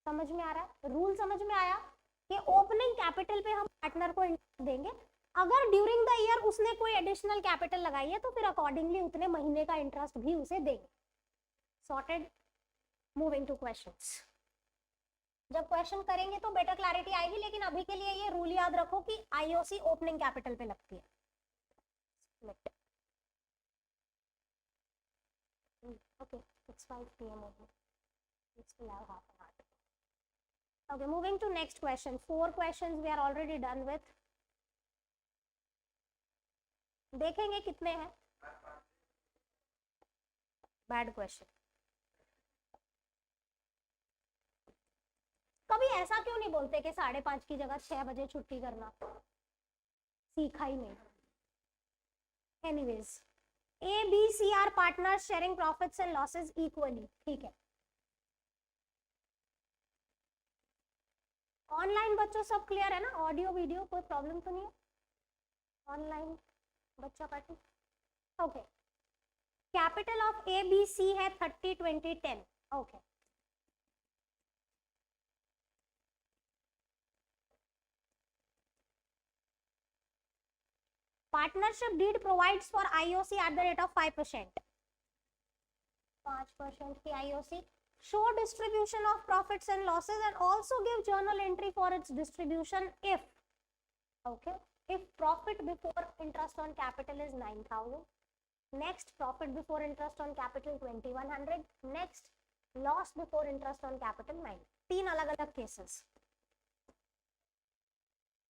समझ में आ रहा है? रूल समझ में आया कि ओपनिंग कैपिटल पे हम पार्टनर को इंटरेस्ट देंगे, अगर ड्यूरिंग द ईयर उसने कोई एडिशनल कैपिटल लगाई है तो फिर अकॉर्डिंगली उतने महीने का इंटरेस्ट भी उसे देंगे। सॉर्टेड? Moving two questions. जब क्वेश्चन करेंगे तो बेटर क्लैरिटी आएगी, लेकिन अभी के लिए ये रूल याद रखो कि आईओसी ओपनिंग कैपिटल पे लगती है। Okay, it's 5 p.m. only. We still have half an hour. Okay, moving to next question. 4 questions we are already done with. देखेंगे कितने हैं। Bad question. कभी ऐसा क्यों नहीं बोलते कि 5:30 की जगह 6 बजे छुट्टी करना? सीखा ही नहीं। Anyways, A, B, C are partners sharing profits and losses equally. ठीक है। ऑनलाइन बच्चों सब क्लियर है ना? ऑडियो वीडियो कोई प्रॉब्लम तो नहीं है? ऑनलाइन बच्चा party okay. Capital of A B C है 30, 20, 10। Okay, partnership deed provides for IOC at the rate of 5%। 5% की IOC. Show distribution of profits and losses and also give journal entry for its distribution if, okay, if profit before interest on capital is 9,000, next profit before interest on capital 2,100, next loss before interest on capital 9। 3 अलग अलग cases.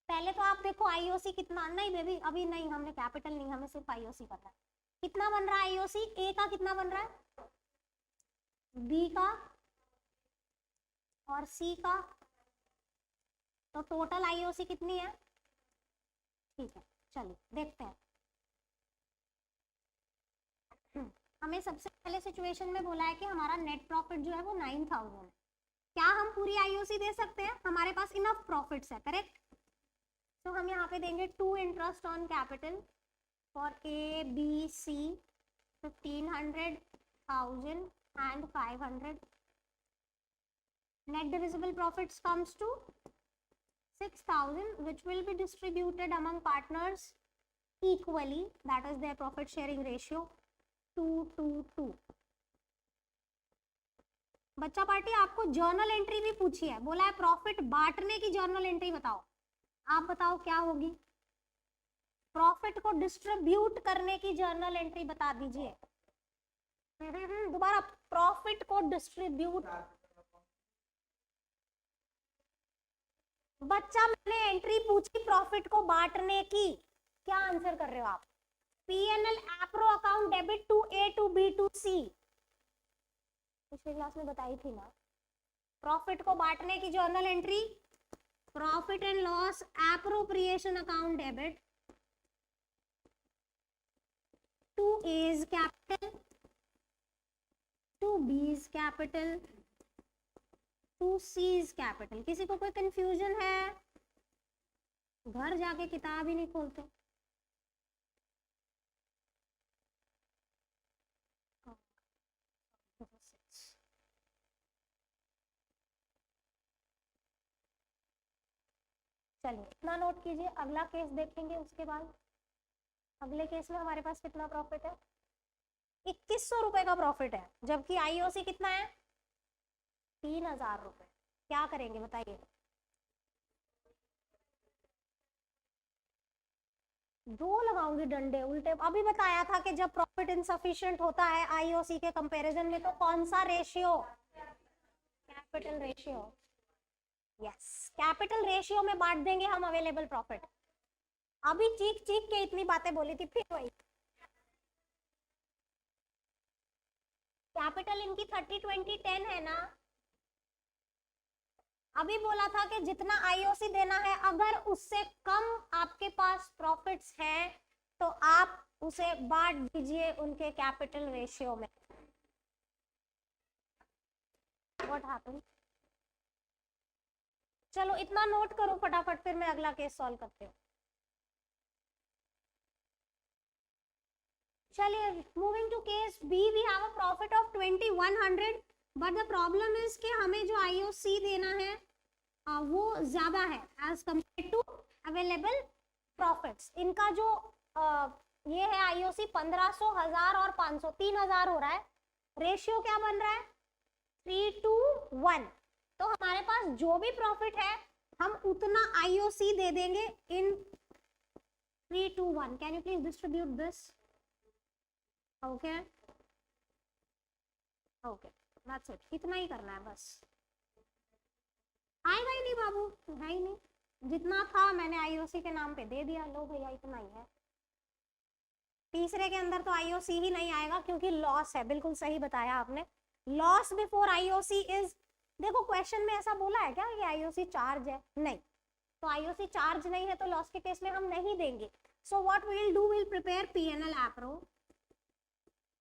पहले तो आप देखो IOC कितना, नहीं baby अभी नहीं, हमने कैपिटल नहीं, हमें सिर्फ आईओसी करना है। कितना बन रहा है आईओसी? ए का कितना बन रहा है? बी का और सी का, तो टोटल आईओसी कितनी है? ठीक है, चलिए देखते हैं। हमें सबसे पहले सिचुएशन में बोला है कि हमारा नेट प्रॉफिट जो है वो 9,000 है। क्या हम पूरी आईओसी दे सकते हैं? हमारे पास इनफ प्रॉफिट्स है, करेक्ट? तो हम यहाँ पे देंगे 2 interest on capital for A B C 1500, 1000 and 500. Net divisible profits comes to 6,000, which will be distributed among partners equally. That is their profit sharing ratio 2:2. बच्चा पार्टी आपको जर्नल एंट्री भी पूछी है, बोला है प्रॉफिट बांटने की जर्नल एंट्री बताओ। आप बताओ क्या होगी? प्रॉफिट को डिस्ट्रीब्यूट करने की जर्नल एंट्री बता दीजिए। दोबारा, प्रॉफिट को डिस्ट्रीब्यूट। बच्चा मैंने एंट्री पूछी प्रॉफिट को बांटने की, क्या आंसर कर रहे हो आप? PNL appro account debit to A to B to C, पिछले क्लास में बताई थी ना। प्रॉफिट को बांटने की journal entry profit and loss appropriation account debit to A's capital to B's capital to C's capital. किसी को कोई कंफ्यूजन है? घर जाके किताब ही नहीं खोलते। चलिए इतना नोट कीजिए, अगला केस देखेंगे उसके बाद। अगले केस में हमारे पास कितना प्रॉफिट है? 2100 रुपए का प्रॉफिट है, जबकि आईओसी कितना है? 3,000 रुपए। क्या करेंगे बताइए? दो लगाऊंगी डंडे उल्टे। अभी बताया था कि जब प्रॉफिट इनसफिशिएंट होता है आईओसी के कंपैरिजन में तो कौन सा ratio, capital ratio. Yes, capital ratio में बांट देंगे हम अवेलेबल प्रॉफिट। अभी चीख चीख के इतनी बातें बोली थी, फिर वही कैपिटल इनकी 30-20-10 है ना। अभी बोला था कि जितना आईओसी देना है, अगर उससे कम आपके पास प्रॉफिट्स हैं तो आप उसे बांट दीजिए उनके कैपिटल रेशियो में। What happened? चलो इतना नोट करो फटाफट, फिर मैं अगला केस सॉल्व करती हूँ। चलिए, moving to case B, we have a profit of 2100, but the problem is कि हमें जो आईओसी देना है वो ज्यादा है as compare to available profits. इनका जो ये है आईओसी 1500, 1000 और 500, 3000 हो रहा है। रेशियो क्या बन रहा है? 3:1। तो हमारे पास जो भी प्रॉफिट है हम उतना आईओसी दे देंगे इन 3:1। Can you please distribute this? Okay okay, that's it, इतना ही करना है बस। आएगा ही नहीं बाबू, है ही नहीं। जितना था मैंने आईओसी के नाम पे दे दिया, लो भैया इतना ही है। तीसरे के अंदर तो आईओसी ही नहीं आएगा क्योंकि लॉस है, बिल्कुल सही बताया आपने। लॉस बिफोर आईओसी इज, देखो क्वेश्चन में ऐसा बोला है क्या कि आईओसी चार्ज है? नहीं, तो आईओसी चार्ज नहीं है तो लॉस के केस में हम नहीं देंगे। So what we will do, will prepare PNL appro,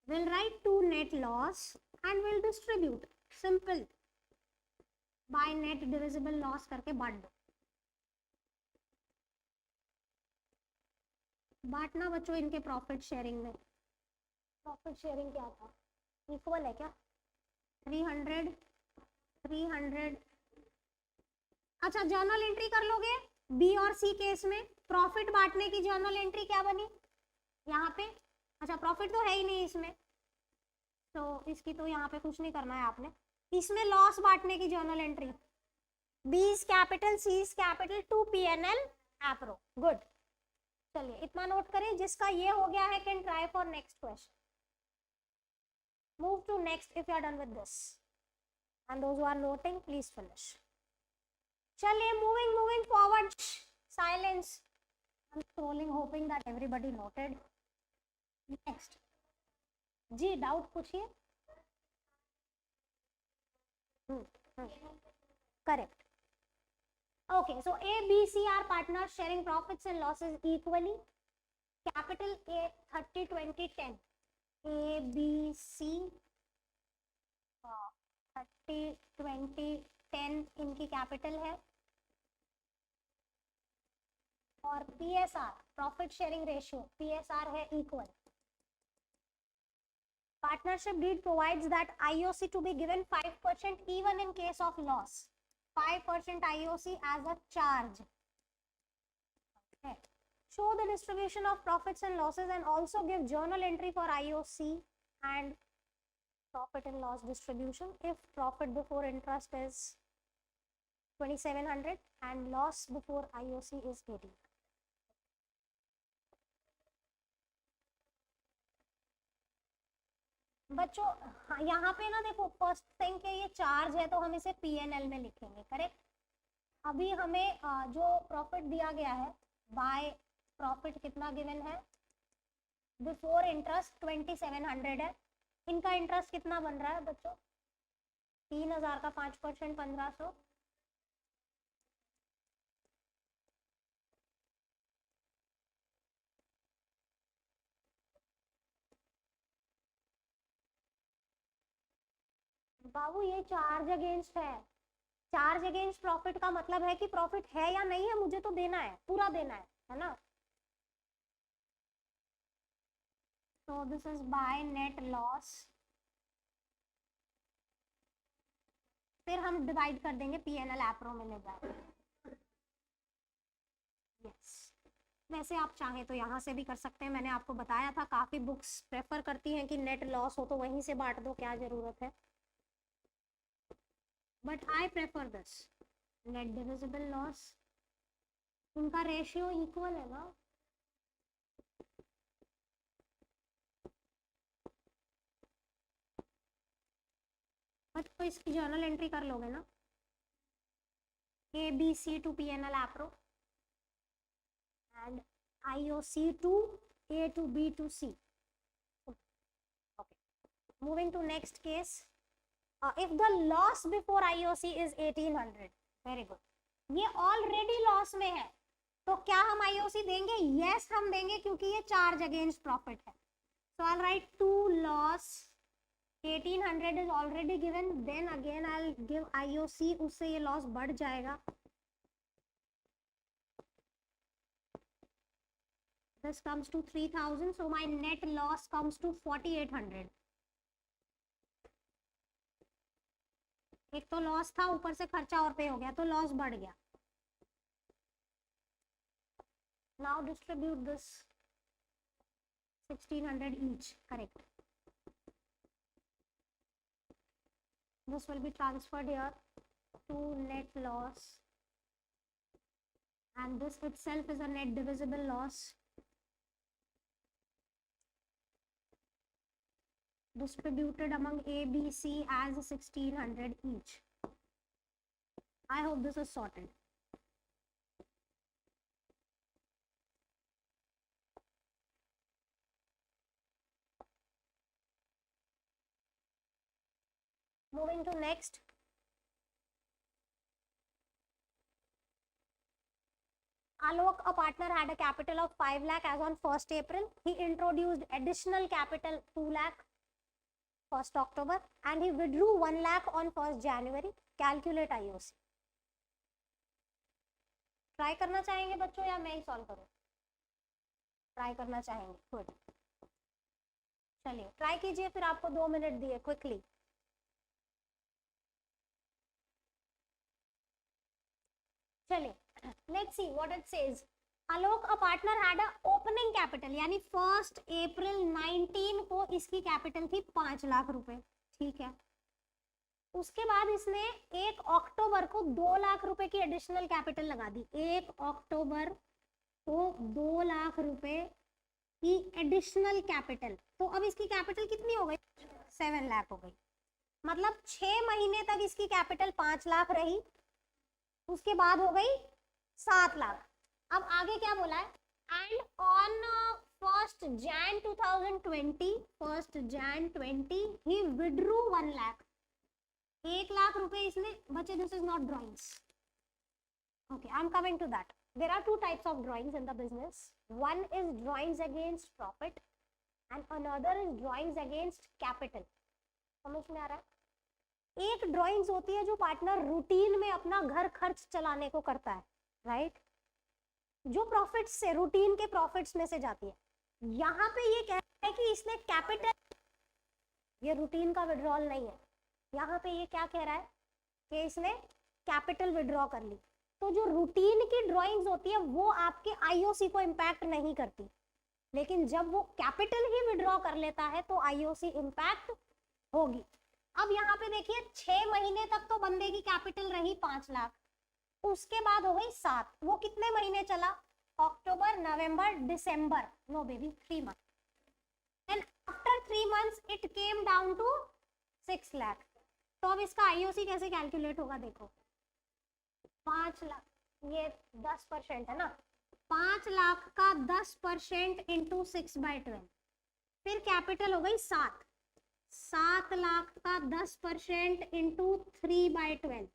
will write to net loss and will distribute simple by net divisible loss करके बांट दो। बांटना बच्चों इनके प्रॉफिट शेयरिंग में। प्रॉफिट शेयरिंग क्या था? इक्वल है क्या? 300 300। अच्छा, जर्नल एंट्री कर लोगे बी और सी केस में। प्रॉफिट बांटने की जर्नल एंट्री क्या बनी यहाँ पे? अच्छा, प्रॉफिट तो है ही नहीं इसमें, तो इसकी तो यहाँ पे कुछ नहीं करना है आपने। इसमें लॉस बांटने की journal entry, B is capital, C is capital, to PNL appro. Good, चलिए इतना नोट करें। जिसका ये हो गया है can try for next question. Move to next if you are done with this, and those who are noting please finish. चलिए, moving forward. Silence, I am scrolling hoping that everybody noted. Next जी, doubt पूछिए। Correct. Okay, so A, B, C are partners sharing profits and losses equally. Capital A 30-20-10. A, B, C 30-20-10 इनकी capital है। और PSR profit sharing ratio PSR है equal. Partnership deed provides that IOC to be given 5% even in case of loss. 5% IOC as a charge. Okay. Show the distribution of profits and losses and also give journal entry for IOC and profit and loss distribution. If profit before interest is 2700 and loss before IOC is 18. बच्चों यहाँ पे ना देखो, first thing के ये charge है तो हम इसे पीएनएल में लिखेंगे, करेक्ट। अभी हमें जो प्रॉफिट दिया गया है बाय प्रॉफिट कितना गिवन है बिफोर इंटरेस्ट 2700 है। इनका इंटरेस्ट कितना बन रहा है बच्चों? 3000 का 5% 1500। बाबू ये चार्ज अगेंस्ट है। चार्ज अगेंस्ट प्रॉफिट का मतलब है कि प्रॉफिट है या नहीं है, मुझे तो देना है, पूरा देना है ना। तो this is by net loss, फिर हम डिवाइड कर देंगे पीएनएल एप्रो में ले जाकर। यस, वैसे आप चाहें तो यहाँ से भी कर सकते हैं। मैंने आपको बताया था काफी बुक्स प्रेफर करती हैं कि नेट लॉस हो तो वहीं से बांट दो, क्या जरूरत है। But I prefer this net divisible loss. उनका रेशियो इक्वल है ना, तो इसकी जर्नल एंट्री कर लोगे ना, ABC to PNL APRO and IOC to A to B to C. Okay. Moving to next case. If the loss before IOC is 1800, very good. ये already loss में है, तो क्या हम IOC देंगे? यस हम देंगे, क्योंकि ये चार्ज अगेंस्ट प्रॉफिट है. So I'll write to loss 1800 is already given, then again I'll give IOC, उससे ये लॉस बढ़ जाएगा. This comes to 3000, so my net loss comes to 4800. एक तो लॉस था, ऊपर से खर्चा और पे हो गया, तो लॉस बढ़ गया. Now distribute this 1600 each, correct. This will be transferred here to net loss, and this itself is a net divisible loss. Distributed among A, B, C as 1600 each. I hope this is sorted. Moving to next. Alok, a partner, had a capital of 5 lakh as on 1st April. He introduced additional capital 2 lakh 1st October and he withdrew 1 lakh on 1st January. Calculate IOC. Try करना चाहेंगे बच्चों या मैं ही solve करूं? Try करना चाहेंगे, good. चलिए try कीजिए, फिर आपको 2 मिनट दिए क्विकली. चलिए let's see what it says. Alok, a partner, had a opening capital, यानी 1st April 19 को इसकी कैपिटल थी 5 लाख रुपए, ठीक है. उसके बाद इसने 1 अक्टूबर को 2 लाख रुपए की एडिशनल कैपिटल लगा दी. 1 अक्टूबर को 2 लाख रुपए की एडिशनल कैपिटल. तो अब इसकी कैपिटल कितनी हो गई? 7 लाख हो गई. मतलब 6 महीने तक इसकी कैपिटल 5 लाख रही, उसके बाद हो गई 7 लाख. अब आगे क्या बोला है? एंड ऑन 1st Jan 2020 ही विड्रू 1 लाख. 1 लाख रुपए इसने बचे. This is not drawings. Okay, I am coming to that. There are 2 types of drawings in the business. One is drawings against profit and another is drawings against capital. समझ में आ रहा है? एक drawings होती है जो पार्टनर रूटीन में अपना घर खर्च चलाने को करता है, राइट, जो प्रॉफिट्स से, रूटीन के प्रॉफिट्स में से जाती है. यहाँ पे ये कह रहा है कि इसने कैपिटल, ये रूटीन का विड्रॉल नहीं है. यहाँ पे ये क्या कह रहा है कि इसने कैपिटल विड्रॉ कर ली. तो जो रूटीन की ड्रॉइंग्स होती है वो आपके आईओसी को इम्पैक्ट नहीं करती, लेकिन जब वो कैपिटल ही विड्रॉ कर लेता है तो आईओसी इम्पैक्ट होगी. अब यहाँ पे देखिए 6 महीने तक तो बंदे की कैपिटल रही 5 लाख, उसके बाद हो गई 7. वो कितने महीने चला? अक्टूबर, नवंबर, दिसंबर. No baby, 3 month. And after 3 months it came down to 6 lakh. तो अब इसका आईओसी कैसे कैलकुलेट होगा? देखो 5 लाख, ये 10% है ना. 5 लाख का 10% इंटू 6/12, फिर कैपिटल हो गई 7. 7 लाख का 10% इंटू 3/12,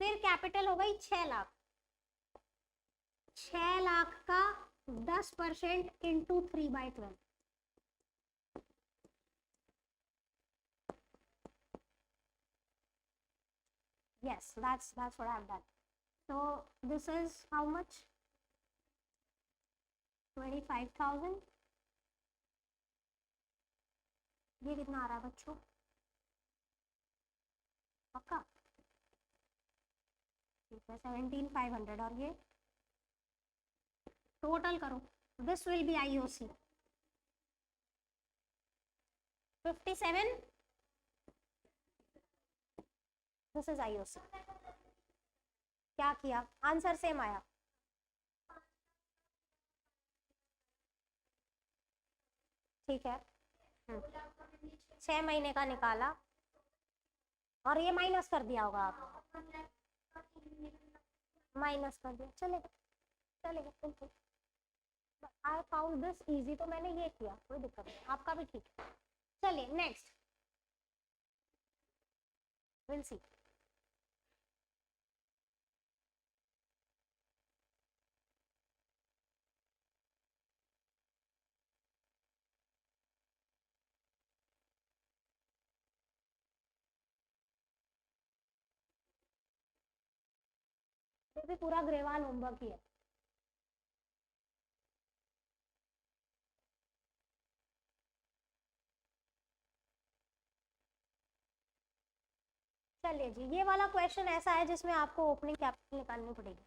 फिर कैपिटल हो गई 6 लाख. 6 लाख का 10% into 3/12. Yes, that's what I've done. So this is how much? 25,000. ये कितना आ रहा है बच्चों? पक्का? ठीक है, 17,500. और ये टोटल करो. This will be IOC 57. This is IOC. क्या किया? आंसर सेम आया. ठीक है, 6 महीने का निकाला. और ये माइनस कर दिया होगा आपने, माइनस कर दिया, चलेगा चलेगा बिल्कुल। आई फाउंड दिस इजी, तो मैंने ये किया, कोई दिक्कत नहीं, आपका भी ठीक है। चलिए नेक्स्ट विल सी। ये भी पूरा ग्रेवाल होमवर्क ही है। चलिए जी, ये वाला क्वेश्चन ऐसा है जिसमें आपको ओपनिंग कैपिटल निकालनी पड़ेगी,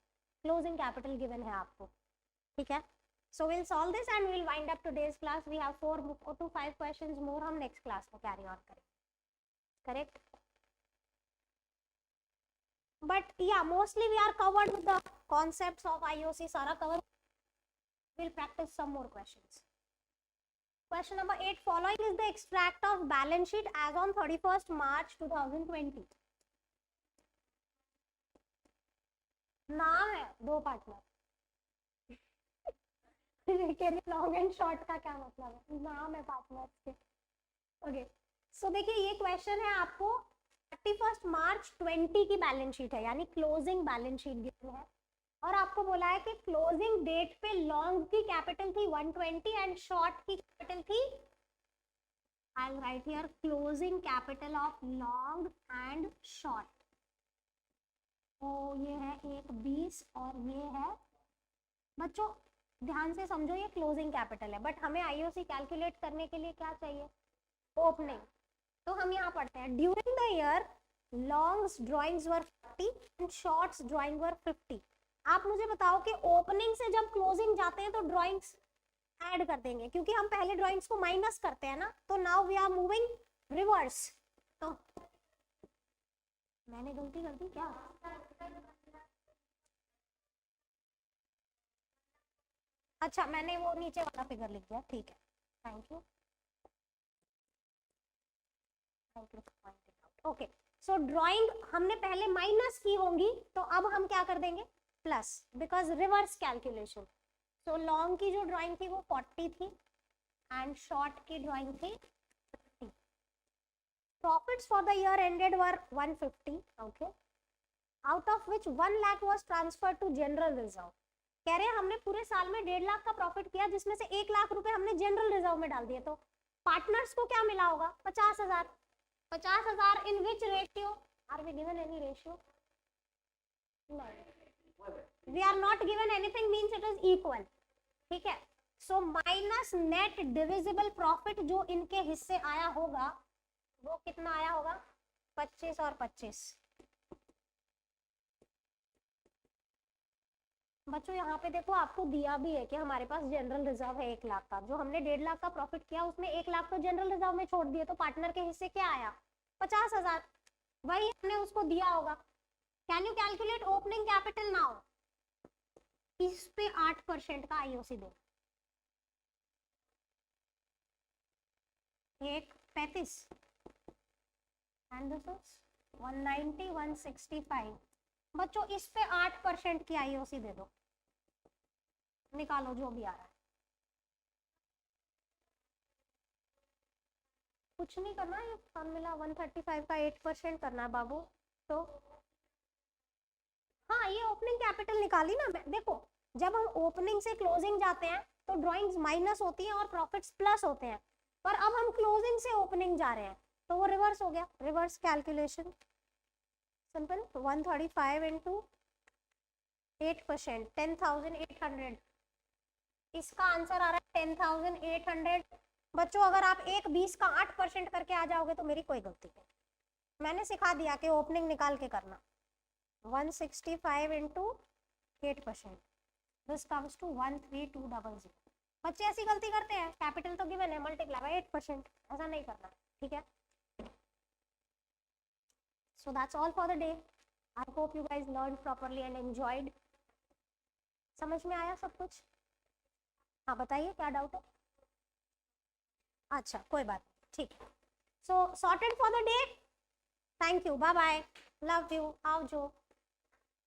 क्लोजिंग कैपिटल गिवन है आपको, ठीक है। So will solve this and will wind up today's class. We have 4 to 5 questions more, हम नेक्स्ट क्लास में कैरी ऑन करेंगे, करेक्ट। बट या mostly we are covered with the concepts of IOC, सारा cover. Will practice some more questions. Question number 8. Following is the extract of balance sheet as on 31st March 2020. नाम है दो partner. Long and short का क्या मतलब है, नाम है पार्टनर के। ओके, सो देखिए ये क्वेश्चन है आपको 31st मार्च 20 की बैलेंस शीट है, यानी क्लोजिंग बैलेंस शीट गिवन है, और आपको बोला है कि क्लोजिंग डेट पे लॉन्ग की कैपिटल थी 120 एंड शॉर्ट की कैपिटल थी, I will write here closing capital of long and short. तो ये है एक 20 और ये है, बच्चों ध्यान से समझो ये क्लोजिंग कैपिटल है, बट हमें आईओसी कैलकुलेट करने के लिए क्या चाहिए, ओपनिंग। तो हम यहाँ पढ़ते हैं during the year longs drawings were 40 and shorts drawing were 50। आप मुझे बताओ कि ओपनिंग से जब क्लोजिंग जाते हैं तो ड्राइंग्स ऐड कर देंगे, क्योंकि हम पहले ड्राइंग्स को माइनस करते हैं ना, तो now we are moving reverse. तो मैंने गलती कर दी क्या, अच्छा मैंने वो नीचे वाला फिगर लिख दिया, ठीक है, thank you thank you. Okay, so drawing हमने पहले माइनस की होंगी, तो अब हम क्या कर देंगे plus, because reverse calculation. So long की जो ड्राइंग थी वो 40 थी एंड शॉर्ट की ड्राइंग थी 50। Profits for the year ended were 150, okay, out of which 1 lakh was transferred to general reserve. कह रहे हैं हमने पूरे साल में 1.5 लाख का प्रॉफिट किया, जिसमें से 1 लाख रुपए हमने जनरल रिजर्व में डाल दिए, तो पार्टनर्स को क्या मिला होगा 50,000। 50,000 in which ratio, are we given any ratio, we are not given anything, means it is equal, ठीक है। So minus net divisible profit जो इनके हिस्से आया होगा वो कितना आया होगा 25 और 25। बच्चों यहाँ पे देखो आपको दिया भी है कि हमारे पास जनरल रिजर्व है 1 लाख का, जो हमने 1.5 लाख का प्रॉफिट किया उसमें 1 लाख तो जनरल रिजर्व में छोड़ दिए, तो पार्टनर के हिस्से क्या आया 50,000, वही हमने उसको दिया होगा। Can you calculate opening capital now, इस पे 8% का आईओसी दो, एक 35 एंड दिस इज 190 165। बच्चों इस पे 8% की आईओसी दे दो, निकालो जो भी आ रहा है, कुछ नहीं करना, ये फॉर्मूला 135 का 8% करना है बाबू। तो हाँ ये ओपनिंग कैपिटल निकाली ना, देखो जब हम ओपनिंग से क्लोजिंग जाते हैं तो ड्राइंग्स माइनस होती हैं और प्रॉफिट्स प्लस होते हैं, पर अब हम क्लोजिंग से ओपनिंग जा रहे हैं तो वो रिवर्स हो गया, रिवर्स कैलकुलेशन सिंपल। 135 इंटू 8%, 10,800, इसका आंसर आ रहा है 10,800। बच्चों अगर आप एक 20 का 8% करके आ जाओगे तो मेरी कोई गलती नहीं, मैंने सिखा दिया कि ओपनिंग निकाल के करना। 165 इंटू 8%, दिस कम्स टू 13200। बच्चे ऐसी गलती करते हैं, कैपिटल तो गिवन है, मल्टीप्लाई बाय 8%, ऐसा नहीं करना, ठीक है। So that's all for the day. I hope you guys learned properly and enjoyed. समझ में आया सब कुछ? हाँ बताइए क्या डाउट है? अच्छा कोई बात ठीक है। So sorted for the day. Thank you, bye bye, love you, आओ जो।